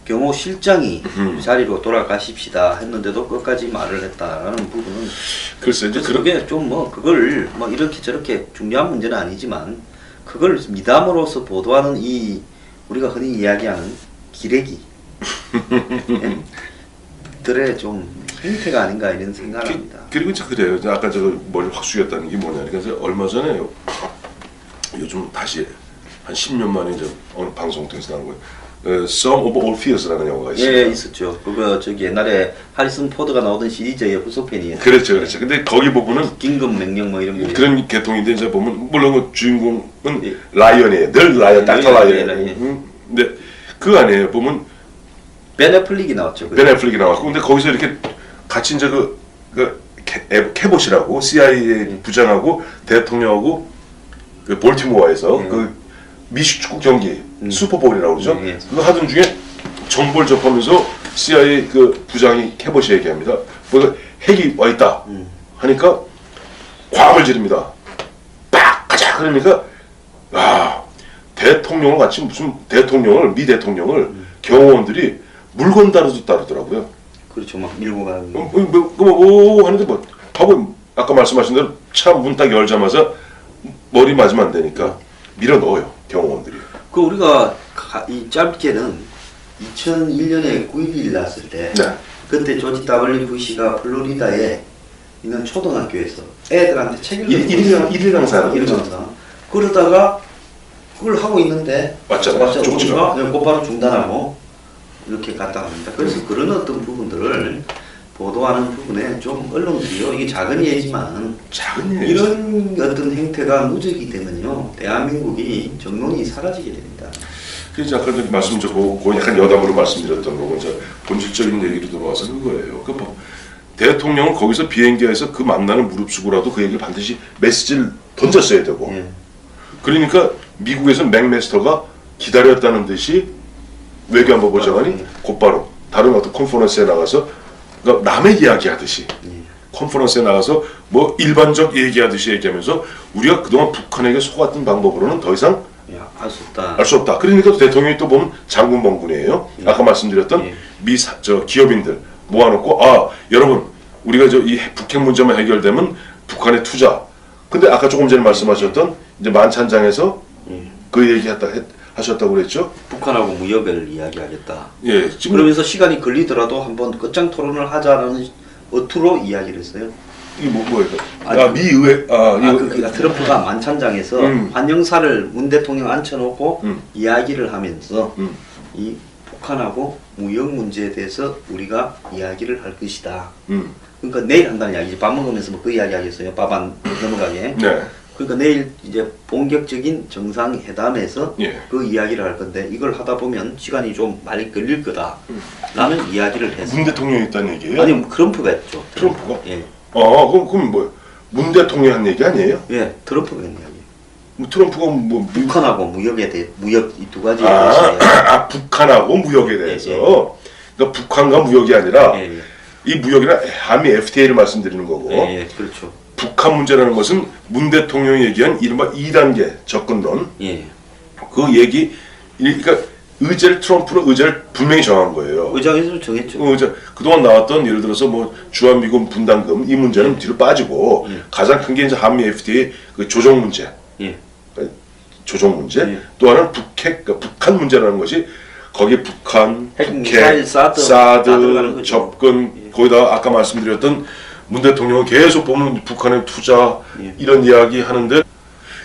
경호실장이 자리로 돌아가십시다 했는데도 끝까지 말을 했다라는 부분은 글쎄 이제 그게 좀 뭐 그걸 뭐 이렇게 저렇게 중요한 문제는 아니지만 그걸 미담으로서 보도하는 이 우리가 흔히 이야기하는 기레기 들의 좀 행태가 아닌가 이런 생각을 합니다. 그리고 이제 그래요. 아까 제가 머리 확 숙였다는 게 뭐냐. 그래서 얼마 전에 요즘 다시 한 10년 만에 이제 어느 방송 통해서 나온 거예요. Song of All Fears라는 영화가 있어요. 예, 있었죠. 그거 저기 옛날에 하리슨 포드가 나오던 시리즈의 후속편이에요. 그렇죠. 근데 거기 부분은 긴급 명령 뭐 이런 거 그런 계통인데 이제 보면 물론 그 주인공은 라이언이에요. 늘 라이언, 닥터 라이언. 근데 그 안에 보면 벤 애플릭이 나왔죠. 벤 애플릭이 나왔고, 근데 거기서 이렇게 같이 이제 그 캐봇이라고 CIA 부장하고 대통령하고 그 볼티모어에서 그 미식 축구 경기 슈퍼볼이라고 그러죠. 그거 하던 중에 정보를 접하면서 CIA 그 부장이 캐봇이 얘기합니다. 뭐 핵이 와 있다 하니까 과음을 지릅니다. 빡 가자 그러니까 아 대통령을 같이 무슨 대통령을 미 대통령을 경호원들이 물건 다루듯 다루더라고요. 그렇죠, 막 밀고 가는. 뭐 하는데 뭐 밥은 아까 말씀하신 대로 차 문 딱 열자마자 머리 맞으면 안 되니까 밀어 넣어요 경호원들이. 그 우리가 이 짧게는 2001년에 9.11 났을 때 그때 조지 W 부시가 플로리다에 있는 초등학교에서 애들한테 책을 일일 강사라고 그러다가 그걸 하고 있는데 맞잖아요. 조지가 곧바로 중단하고 이렇게 갔다 갑니다. 그래서 그런 어떤 부분들을 보도하는 부분에 좀 언론들이요 이게 작은 예지만 이런 어떤 행태가 누적이 되면요 대한민국이 정론이 사라지게 됩니다. 그래서 아까 말씀 그 약간 여담으로 말씀드렸던 거고 이제 본질적인 얘기로 들어와서 그거예요. 그 대통령은 거기서 비행기에서 그 만나는 무릅쓰고라도 그 얘기를 반드시 메시지를 던졌어야 되고 그러니까 미국에서 맥메스터가 기다렸다는 듯이 외교안보 보좌관이 곧바로 다른 어떤 컨퍼런스에 나가서 그러니까 남의 이야기 하듯이 컨퍼런스에 나가서 뭐 일반적 얘기하듯이 얘기하면서 우리가 그동안 북한에게 속았던 방법으로는 더 이상 알 수 없다. 알 수 없다. 그러니까 또 대통령이 또 보면 장군봉군이에요. 아까 말씀드렸던 저 기업인들 모아놓고 여러분 우리가 이 북핵 문제만 해결되면 북한에 투자. 근데 아까 조금 전에 말씀하셨던 이제 만찬장에서 그 얘기 하셨다고 그랬죠? 북한하고 무역을 이야기하겠다. 예, 지금 그러면서 시간이 걸리더라도 한번 끝장 토론을 하자는 어투로 이야기를 했어요. 이게 뭐예요? 아니, 미의회 그러니까 트럼프가 만찬장에서 환영사를 문 대통령 앉혀놓고 이야기를 하면서 이 북한하고 무역 문제에 대해서 우리가 이야기를 할 것이다. 그러니까 내일 한다는 이야기지. 밥 먹으면서 뭐 그 이야기 하겠어요. 밥 안 넘어가게. 네. 그러니까 내일 이제 본격적인 정상회담에서 그 이야기를 할 건데 이걸 하다 보면 시간이 좀 많이 걸릴 거다라는 이야기를 했어요. 문 대통령이 있다는 얘기예요? 아니 트럼프가 했죠. 트럼프가? 예. 그럼 뭐 문 대통령이 한 얘기 아니에요? 예, 트럼프가 했는 이야기. 뭐 트럼프가 북한하고 무역에 대해 무역 이 두 가지에 대해서 북한하고 무역에 대해서 그러니까 북한과 무역이 아니라 이 무역이란 함의 FTA를 말씀드리는 거고 그렇죠. 북한 문제라는 것은 문 대통령이 얘기한 이른바 2단계 접근론 그 얘기 그러니까 트럼프는 의제를 분명히 정한 거예요. 의장에서 정했죠. 그동안 나왔던 예를 들어서 뭐 주한미군 분담금 이 문제는 뒤로 빠지고 가장 큰 게 이제 한미 FTA 그 조정 문제. 조정 문제. 또 하나는 북한 문제라는 것이 거기에 북한, 핵미사일, 사드 접근 거기다 아까 말씀드렸던 문 대통령은 계속 보면 북한의 투자 이런 이야기 하는데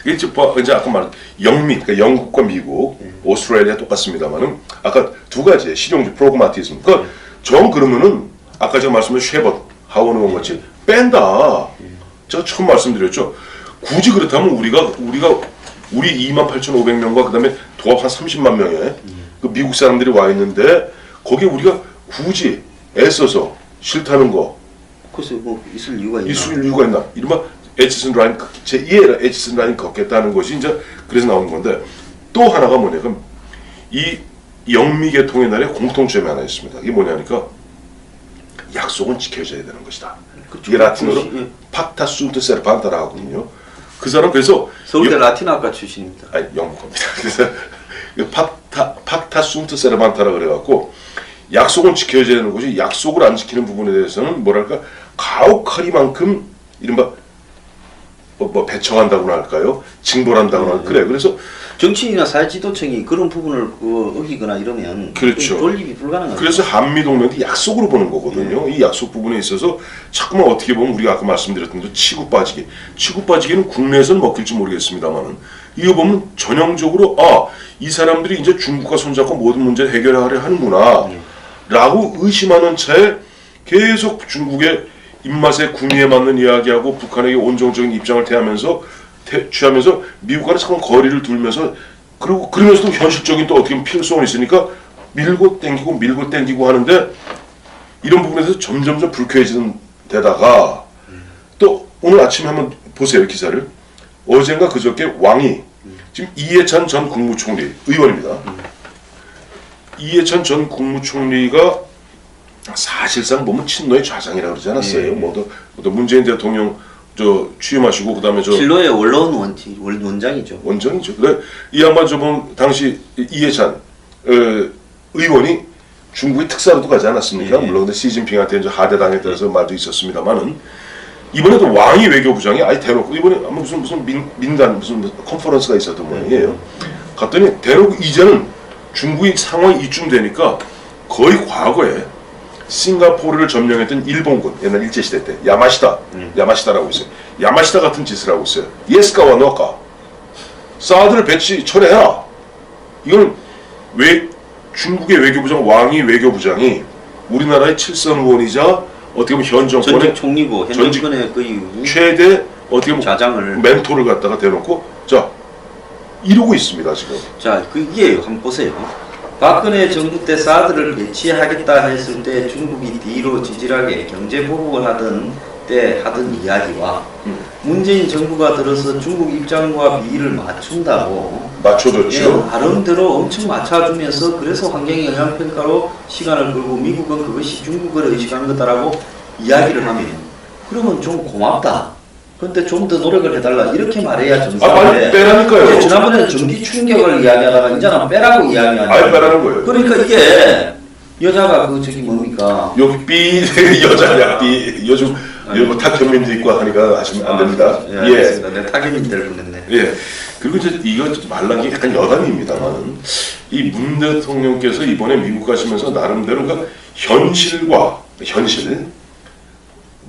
이제 아까 말한 영미, 그러니까 영국과 미국, 오스트레일리아 똑같습니다만은 아까 두 가지의 실용주의 프로그마티즘. 그러니까 그러면은 아까 제가 말씀드린 쉐벗 하원 의원 같이 뺀다. 제가 처음 말씀드렸죠. 굳이 그렇다면 우리 28,500명과 그다음에 도합 한 30만 명의 그 미국 사람들이 와 있는데 거기에 우리가 굳이 애써서 싫다는 거. 글쎄 뭐 있을 이유가 있나? 이른바 에치슨 라인 제2의 에치슨 라인 걷겠다는 것이 이제 그래서 나오는 건데 또 하나가 뭐냐면 이 영미 개통의 날에 공통점이 하나 있습니다. 이게 뭐냐니까 약속은 지켜져야 되는 것이다. 이게 라틴어로 팍타 순트 세르판타라 하거든요. 그 사람 그래서 서울대 라틴어학과 출신입니다. 아니 영국 겁니다. 그래서 팍타 순트 세르판타라 그래갖고 약속은 지켜져야 되는 것이 약속을 안 지키는 부분에 대해서는 뭐랄까 가혹하리만큼 이른바 뭐 배척한다고나 할까요? 징벌한다고나 할까요? 그래. 그래서 정치인이나 사회지도청이 그런 부분을 어기거나 이러면 그렇죠. 돌리기 불가능하죠. 그래서 한미동맹도 약속으로 보는 거거든요. 이 약속 부분에 있어서 자꾸만 어떻게 보면 우리가 아까 말씀드렸던 그 치고 빠지기는 국내에서는 먹힐지 모르겠습니다만은 이거 보면 전형적으로 이 사람들이 이제 중국과 손잡고 모든 문제를 해결하려 하는구나 라고 의심하는 채 계속 중국의 입맛에 구미에 맞는 이야기하고 북한에게 온정적인 입장을 취하면서 미국과는 자꾸 거리를 두면서 그리고 그러면서도 현실적인 또 어떻게 보면 필요성이 있으니까 밀고 땡기고 하는데 이런 부분에서 점점점 불쾌해지는 데다가 또 오늘 아침에 한번 보세요 기사를. 어젠가 그저께 왕이 지금 이해찬 전 국무총리 의원입니다. 이해찬 전 국무총리가 사실상 보면 친노의 좌장이라고 그러지 않았어요. 또 문재인 대통령 취임하시고 그다음에 진로의 원로원 원장이죠. 원장이죠. 그래 이 양반 저번 당시 이해찬 의원이 중국의 특사로도 가지 않았습니까? 물론 근데 시진핑한테 이제 하대당에 따라서 말도 있었습니다만은 이번에도 왕이 외교부장이 아예 대놓고 이번에 아마 무슨 민간 무슨 컨퍼런스가 있었던 모양이에요. 갔더니 대놓고 이제는 중국이 상황이 이쯤 되니까 거의 과거에 싱가포르를 점령했던 일본군 옛날 일제시대 때 야마시다라고 있어요. 야마시다 같은 짓을 하고 있어요. 예스카와 노아카 사드를 철회해라. 이거는 왜 중국의 외교부장 왕이 외교부장이 우리나라의 7선 의원이자 어떻게 보면 현 정권의 전직 총리고 현 정권의 거의 최대 어떻게 보면 좌장을 멘토를 갖다가 대놓고 자 이러고 있습니다 지금. 자 그게 한번 보세요. 박근혜 정부 때 사드를 배치하겠다 했을 때 중국이 뒤로 지질하게 경제 보복을 하던 이야기와 문재인 정부가 들어서 중국 입장과 비율을 맞춘다고 맞춰줬죠. 나름대로 엄청 맞춰주면서 그래서 환경 영향 평가로 시간을 끌고 미국은 그것이 중국을 의식한 거다라고 이야기를 하면 그러면 좀 고맙다. 근데 좀 더 노력을 해달라 이렇게 말해야 빨리 정상인데 빼라니까요. 지난번에는 전기 충격을 이야기하다가 이제는 빼라고 이야기하는 아예 빼라는 거예요. 그러니까 이게 여자가 그 저기 뭡니까 여기 삐 여자냐 삐 요즘 뭐 탁현민도 있고 하니까 하시면 안 됩니다. 예, 알겠습니다. 내 타겟민들 보냈네. 예. 그리고 이제 이거 말란 게 약간 여담입니다만 이 문 대통령께서 이번에 미국 가시면서 나름대로 그 현실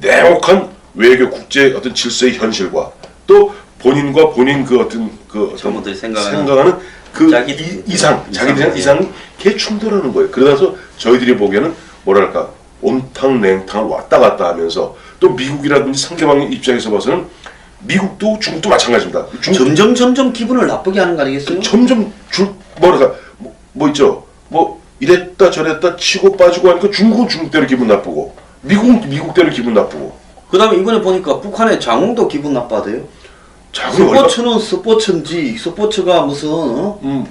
냉혹한 외교 국제 어떤 질서의 현실과 또 본인과 본인 그 어떤 전부들이 생각하는 그 자기들 이상 개 충돌하는 거예요. 그러면서 저희들이 보기에는 뭐랄까 온탕 냉탕을 왔다 갔다 하면서 또 미국이라든지 상대방 입장에서 봐서는 미국도 중국도 마찬가지입니다. 점점 기분을 나쁘게 하는 거 아니겠어요? 점점 뭐랄까 뭐 있죠. 뭐 이랬다 저랬다 치고 빠지고 하니까 중국은 중국대로 기분 나쁘고 미국은 미국대로 기분 나쁘고. 그다음에 이번에 보니까 북한의 장흥도 기분 나빠대요. 스포츠는 스포츠인지 스포츠가 무슨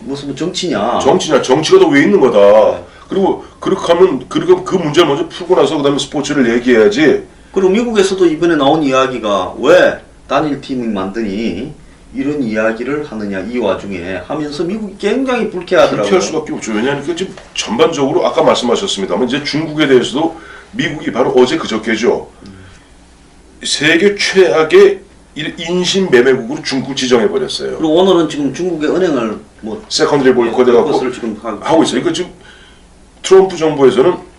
무슨 정치냐. 정치가 더 왜 있는 거다. 그리고 그렇게 하면 그 문제를 먼저 풀고 나서 그다음에 스포츠를 얘기해야지. 그리고 미국에서도 이번에 나온 이야기가 왜 단일팀을 만드니 이런 이야기를 하느냐 이 와중에 하면서 미국이 굉장히 불쾌하더라고요. 불쾌할 수밖에 없죠. 왜냐하면 지금 전반적으로 아까 말씀하셨습니다만 이제 중국에 대해서도 미국이 바로 어제 그저께죠. 세계 최악의 인신매매국으로 중국 지정해 버렸어요. 그리고 오늘은 지금 중국의 은행을 뭐 세컨드리 보이콧해 갖고 지금 하고 있어요. 그러니까 지금 트럼프 정부에서는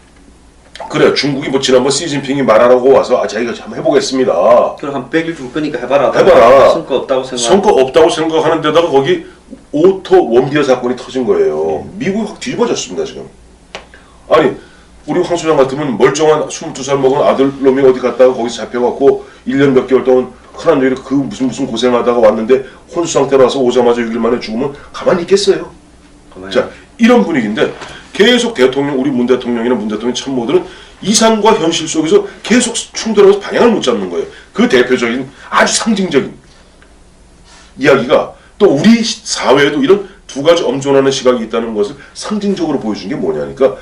그래 중국이 뭐 지난번 시진핑이 말하라고 와서 자기가 한번 해보겠습니다. 그럼 한 100일 줄 거니까 해봐라. 성과 없다고 생각하는 데다가 거기 오토 원비어 사건이 터진 거예요. 미국이 확 뒤집어졌습니다 지금. 아니 우리 황 소장 같으면 멀쩡한 22살 먹은 아들놈이 어디 갔다가 거기서 잡혀갖고 1년 몇 개월 동안 흔한 일이 그 무슨 고생하다가 왔는데 혼수 상태로 와서 오자마자 6일 만에 죽으면 가만히 있겠어요. 자 이런 분위기인데 계속 우리 문 대통령이나 문 대통령 참모들은 이상과 현실 속에서 계속 충돌하면서 방향을 못 잡는 거예요. 그 대표적인 아주 상징적인 이야기가 또 우리 사회에도 이런 두 가지 엄존하는 시각이 있다는 것을 상징적으로 보여준 게 뭐냐니까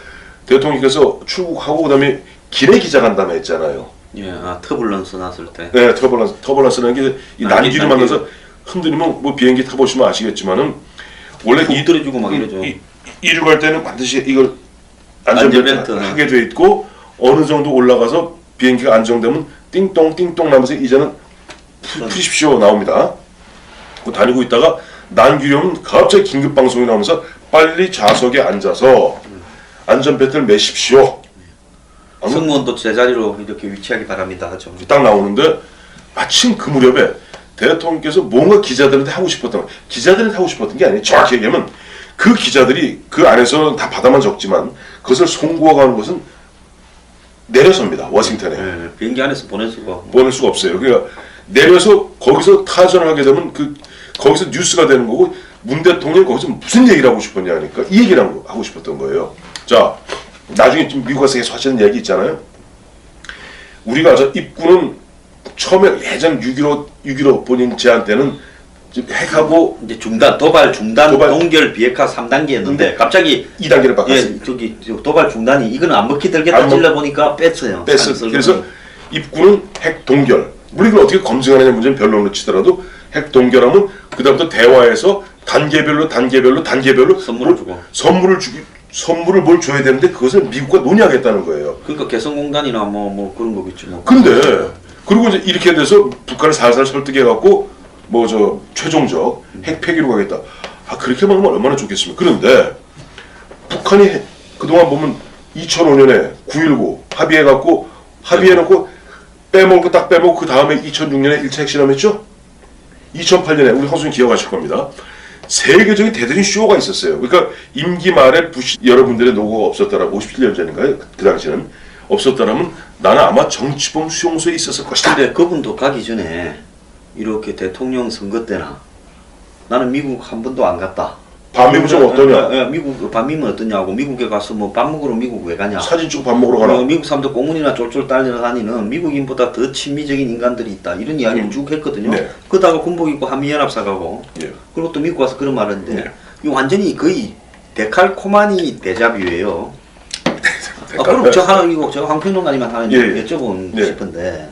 대통령께서 출국하고 그다음에 기내 기자간담회 했잖아요. 예, 터뷸런스 났을 때. 네, 터뷸런스라는 게 이 난기를 만나서 흔들리면 뭐 비행기 타보시면 아시겠지만은 원래 들어주고 막 이러죠. 이륙할 때는 반드시 이걸 안전벨트 하게 돼 있고 어느 정도 올라가서 비행기가 안정되면 띵동 나면서 이제는 푸십시오 나옵니다. 다니고 있다가 난기려면 갑자기 긴급 방송이 나오면서 빨리 좌석에 앉아서 안전벨트를 매십시오. 승무원도 제자리로 이렇게 위치하기 바랍니다 하죠. 딱 나오는데 마침 그 무렵에 대통령께서 뭔가 기자들한테 하고 싶었던 게 아니에요. 정확히 얘기하면 그 기자들이 그 안에서는 다 받아만 적지만 그것을 송구하는 것은 내려섭니다. 워싱턴에. 네, 비행기 안에서 보낼 수가 없어요. 그러니까 내려서 거기서 타전을 하게 되면 거기서 뉴스가 되는 거고 문 대통령이 거기서 무슨 얘기를 하고 싶었냐 하니까 이 얘기를 하고 싶었던 거예요. 자 나중에 좀 미국 가서 계속 하시는 얘기 있잖아요. 우리가 입구는 처음에 예전 6.15 본인 제안 때는 핵하고 이제 도발 중단 동결 비핵화 3단계였는데 갑자기 2단계를 바꿨어요. 예, 저기 도발 중단이 이거는 안 먹히 들겠다 찔러 보니까 뺐어요. 그래서 입구는 핵 동결. 우리가 어떻게 검증하느냐 문제는 별로 안 치더라도 핵 동결하면 그다음부터 대화에서 단계별로 선물을 주고 선물을 뭘 줘야 되는데 그것을 미국과 논의하겠다는 거예요. 그러니까 개성공단이나 뭐 그런 거겠지 뭐. 근데 그리고 이제 이렇게 돼서 북한을 살살 설득해 갖고 최종적 핵 폐기로 가겠다. 그렇게만 하면 얼마나 좋겠습니까? 그런데 북한이 그동안 보면 2005년에 9.19 합의해놓고 빼먹고 그 다음에 2006년에 1차 핵실험했죠? 2008년에 우리 황수님 기억하실 겁니다. 세계적인 대단히 쇼가 있었어요. 그러니까 임기 말에 부시 여러분들의 노고가 없었더라면 57년 전인가요? 그 당시에는 없었더라면 나는 아마 정치범 수용소에 있었을 것이다. 근데 그분도 가기 전에 이렇게 대통령 선거 때나 나는 미국 한 번도 안 갔다. 반미는 좀 어떠냐? 미국 반미는 어떠냐고 미국에 가서 뭐 밥 먹으러 미국 왜 가냐? 사진 찍고 밥 먹으러 가나? 미국 사람들 공문이나 쫄쫄 딸려다니는 미국인보다 더 친미적인 인간들이 있다 이런 이야기를 쭉 했거든요. 네. 그러다가 군복 입고 한미연합사 가고 예. 그리고 또 미국 와서 그런 말을 했는데 네. 이 완전히 거의 데칼코마니 데자뷰예요. 그럼 저 황평론가님한테 하나 여쭤보고 싶은데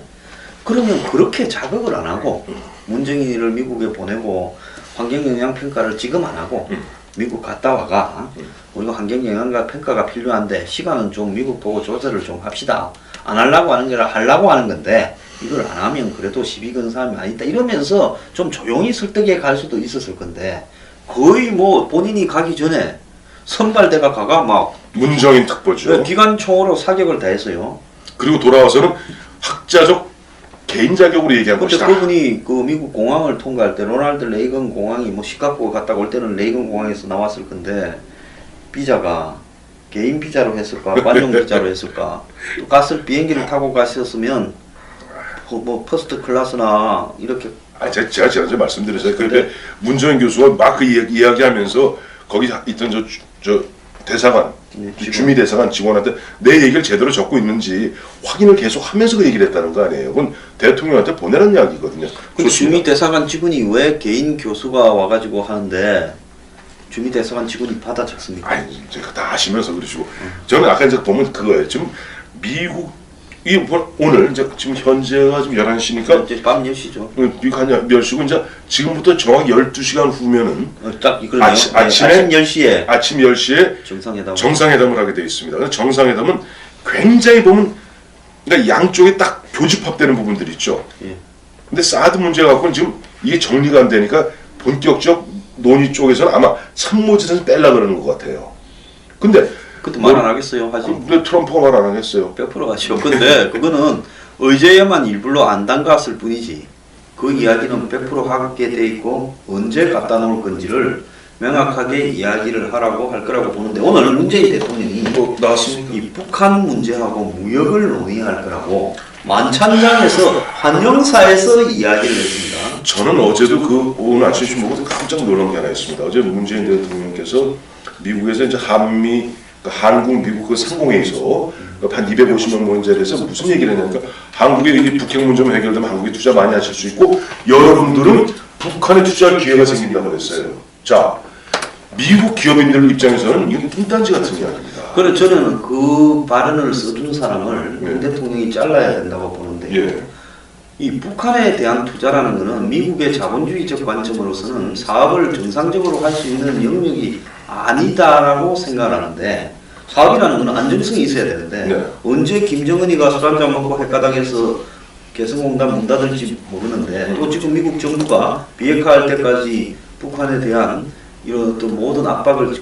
그러면 그렇게 자극을 안 하고 문정인을 미국에 보내고 환경영향평가를 지금 안 하고 미국 갔다 와가 우리가 환경영향과 평가가 필요한데 시간은 좀 미국 보고 조절을 좀 합시다. 안 하려고 하는 게 아니라 하려고 하는 건데 이걸 안 하면 그래도 시비 거는 사람이 아니다 이러면서 좀 조용히 설득해 갈 수도 있었을 건데 거의 뭐 본인이 가기 전에 선발대가 가가 막 문정인 특보죠. 기관총으로 사격을 다했어요. 그리고 돌아와서는 학자적 개인 자격으로 얘기한 근데 것이다. 그분이 그 미국 공항을 통과할 때 로널드 레이건 공항이 뭐 시카고 갔다 올 때는 레이건 공항에서 나왔을 건데 비자가 개인 비자로 했을까 관용 비자로 했을까 또 갔을 비행기를 타고 가셨으면 뭐 퍼스트 클래스나 이렇게 제가 지난주에 말씀드렸어요. 그런데 문정인 교수가 막 그 이야기하면서 거기 있던 저 대사관, 주미 대사관 직원한테 내 얘기를 제대로 적고 있는지 확인을 계속 하면서 그 얘기를 했다는 거 아니에요. 그건 대통령한테 보내는 이야기거든요. 근데 주미 대사관 직원이 왜 개인 교수가 와가지고 하는데 주미 대사관 직원이 받아 적습니까? 아니, 제가 다 아시면서 그러시고 저는 아까 이제 보면 그거예요. 지금 미국 이 오늘 이제 지금 현재가 지금 11시니까 이제 밤 10시죠. 미국 한 10시고 이제 지금부터 정확히 12시간 후면은 딱 이걸 아침 10시에 아침 10시에 정상회담을 하게 되어 있습니다. 그래서 정상회담은 굉장히 보면 그러니까 양쪽에 딱 교집합되는 부분들이 있죠. 예. 근데 사드 문제 갖고는 지금 이게 정리가 안 되니까 본격적 논의 쪽에서는 아마 참모진에서 뺄라 그러는 것 같아요. 근데 그때 말 안 하겠어요, 하지? 근데 트럼프가 말 안 하겠어요. 100% 하죠. 근데 그거는 의제에만 일부러 안 담갔을 뿐이지. 그 이야기는 100% 하게 돼 있고 언제 갖다 놓을 건지를 명확하게 이야기를 하라고 할 거라고 보는데 오늘 문재인 대통령이 나왔습니까? 이 북한 문제하고 무역을 논의할 거라고 만찬장에서 환영사에서 이야기를 했습니다. 저는 어제도 그 오늘 아침 보고 깜짝 놀란 게 하나 있습니다. 어제 문재인 대통령께서 미국에서 이제 한국 미국 그 상공회의소 한 250명 모인 자리에서 무슨 얘기를 했냐니까 한국이 이렇게 북핵 문제만 해결되면 한국이 투자 많이 하실 수 있고 여러분들은 북한에 투자할 기회가 생긴다고 그랬어요. 자, 미국 기업인들 입장에서는 이건 뚱딴지 같은 이야기입니다. 그래 저는 그 발언을 써준 사람을 문 대통령이 잘라야 된다고 보는데 예. 이 북한에 대한 투자라는 것은 미국의 자본주의적 관점으로서는 사업을 정상적으로 할 수 있는 영역이 아니다라고 생각하는데 사업이라는 것은 안정성이 있어야 되는데 네. 언제 김정은이가 술 한잔 먹고 핵가닥에서 개성공단 문 닫을지 모르는데 또 지금 미국 정부가 비핵화할 때까지 북한에 대한 이런 어떤 모든 압박을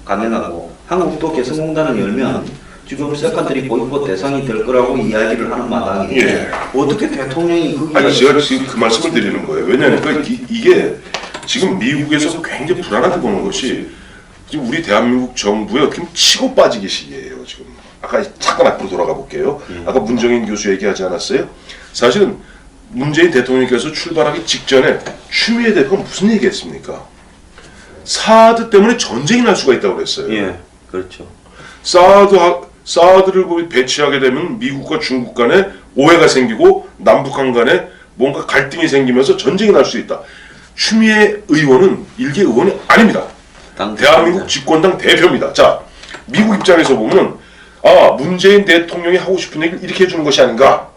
강행하고 한국도 개성공단을 열면 지금 세컨드리 보이콧 대상이 될 거라고 이야기를 하는 마당에 예. 어떻게 대통령이 아니 제가 지금 그 말씀을 드리는 거예요. 왜냐하면 이게 지금 미국에서 굉장히 불안하게 보는 것이 지금 우리 대한민국 정부의 어떻게 보면 치고 빠지기 시기예요. 지금 아까 잠깐 앞으로 돌아가 볼게요. 아까 문정인 교수 얘기하지 않았어요? 사실은 문재인 대통령께서 출발하기 직전에 추미애 대표가 무슨 얘기했습니까? 사드 때문에 전쟁이 날 수가 있다고 그랬어요. 예, 그렇죠. 사드를 배치하게 되면 미국과 중국 간에 오해가 생기고 남북한 간에 뭔가 갈등이 생기면서 전쟁이 날 수 있다. 추미애 의원은 일개 의원이 아닙니다. 대한민국 집권당 대표입니다. 자, 미국 입장에서 보면 문재인 대통령이 하고 싶은 얘기를 이렇게 해주는 것이 아닌가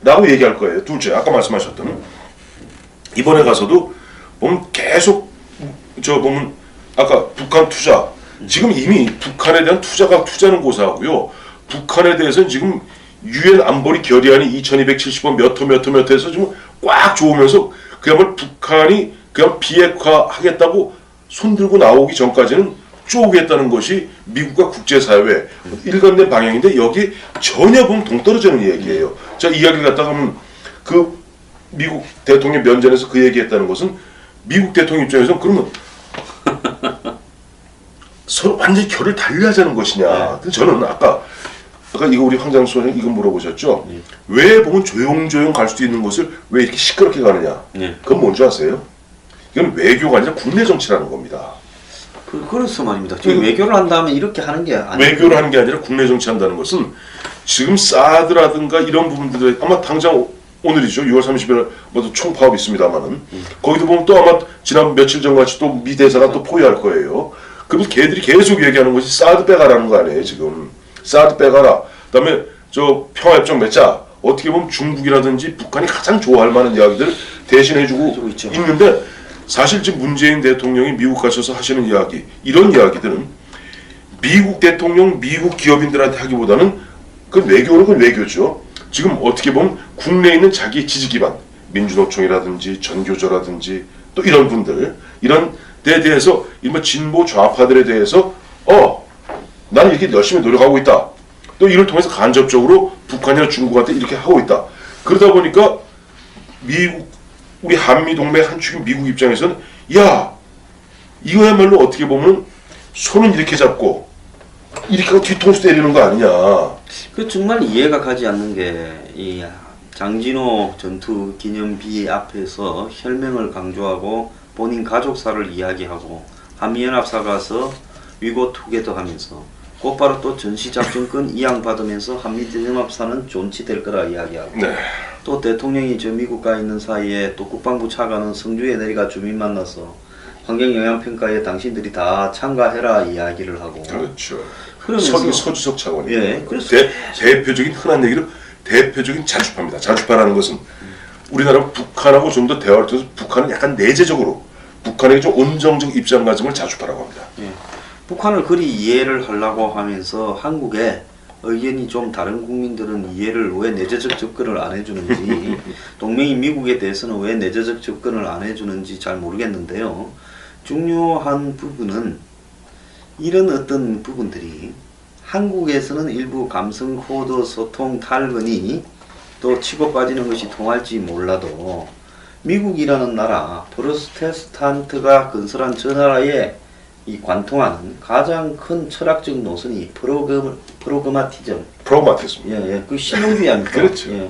라고 얘기할 거예요. 둘째, 아까 말씀하셨던 이번에 가서도 보면 계속 보면 아까 북한 투자 지금 이미 북한에 대한 투자는 고사하고요. 북한에 대해서는 지금 유엔 안보리 결의안이 2270번 몇 호에서 지금 꽉 조으면서 그야말로 북한이 그냥 비핵화하겠다고 손들고 나오기 전까지는 쪼개겠다는 것이 미국과 국제사회의 일관된 방향인데 여기 전혀 보면 동떨어지는 얘기예요. 자, 이야기를 갖다가 하면 그 미국 대통령 면전에서 그 얘기했다는 것은 미국 대통령 입장에서는 그러면 서로 완전히 결을 달리하자는 것이냐. 네. 저는 아까 이거 우리 황장수 소장님 이거 물어보셨죠? 왜 보면 조용조용 갈 수도 있는 것을 왜 이렇게 시끄럽게 가느냐? 그건 뭔지 아세요? 이건 외교가 아니라 국내 정치라는 겁니다. 그렇소 말입니다. 지금 외교를 한다면 이렇게 하는 게 아니에요. 외교를 하는 게 아니라 국내 정치한다는 것은 지금 사드라든가 이런 부분들에 아마 당장 오늘이죠. 6월 30일 뭐 총파업 있습니다만은 거기도 보면 또 아마 지난 며칠 전같이 또 미 대사가 또 포위할 거예요. 그러면서 걔들이 계속 얘기하는 것이 사드 빼가라는 거 아니에요 지금. 사드 빼가라. 그다음에 저 평화협정 맺자. 어떻게 보면 중국이라든지 북한이 가장 좋아할 만한 이야기들 대신해주고 해주고 있죠. 있는데 사실 지금 문재인 대통령이 미국 가셔서 하시는 이야기 이런 이야기들은 미국 대통령, 미국 기업인들한테 하기보다는 그 외교는 그 외교죠. 지금 어떻게 보면 국내에 있는 자기 지지 기반 민주노총이라든지 전교조라든지 또 이런 분들 이런 데 대해서 일반 진보 좌파들에 대해서 나는 이렇게 열심히 노력하고 있다. 또 이를 통해서 간접적으로 북한이나 중국한테 이렇게 하고 있다. 그러다 보니까 미국 우리 한미 동맹 한 축인 미국 입장에서는 야 이거야말로 어떻게 보면 손은 이렇게 잡고 이렇게 하고 뒤통수 때리는 거 아니냐. 그 정말 이해가 가지 않는 게 이 장진호 전투 기념비 앞에서 혈맹을 강조하고 본인 가족사를 이야기하고 한미연합사 가서 위고 투게더 하면서 곧바로 또 전시작전권 이양받으면서 한미연합사는 존치될 거라 이야기하고 네. 또 대통령이 저 미국 가 있는 사이에 또 국방부 차관은 성주에 내려가 주민 만나서 환경영향평가에 당신들이 다 참가해라 이야기를 하고 그렇죠. 그러면서 서주석 차관이 예, 그래서 대표적인 흔한 얘기를 대표적인 자주파입니다. 자주파라는 것은 우리나라 북한하고 좀 더 대화를 통해서 북한은 약간 내재적으로 북한에게 좀 온정적 입장 가짐을 자주파라고 합니다. 예, 북한을 그리 이해를 하려고 하면서 한국의 의견이 좀 다른 국민들은 이해를 왜 내재적 접근을 안 해주는지 동맹인 미국에 대해서는 왜 내재적 접근을 안 해주는지 잘 모르겠는데요. 중요한 부분은 이런 어떤 부분들이 한국에서는 일부 감성 코드 소통 탈근이 또 치고 빠지는 것이 통할지 몰라도 미국이라는 나라 프로테스탄트가 건설한 저 나라에 이 관통하는 가장 큰 철학적 노선이 프로그마티즘. 프로그마티즘. 예, 그 신용주의 아닙니까? 그렇죠. 예.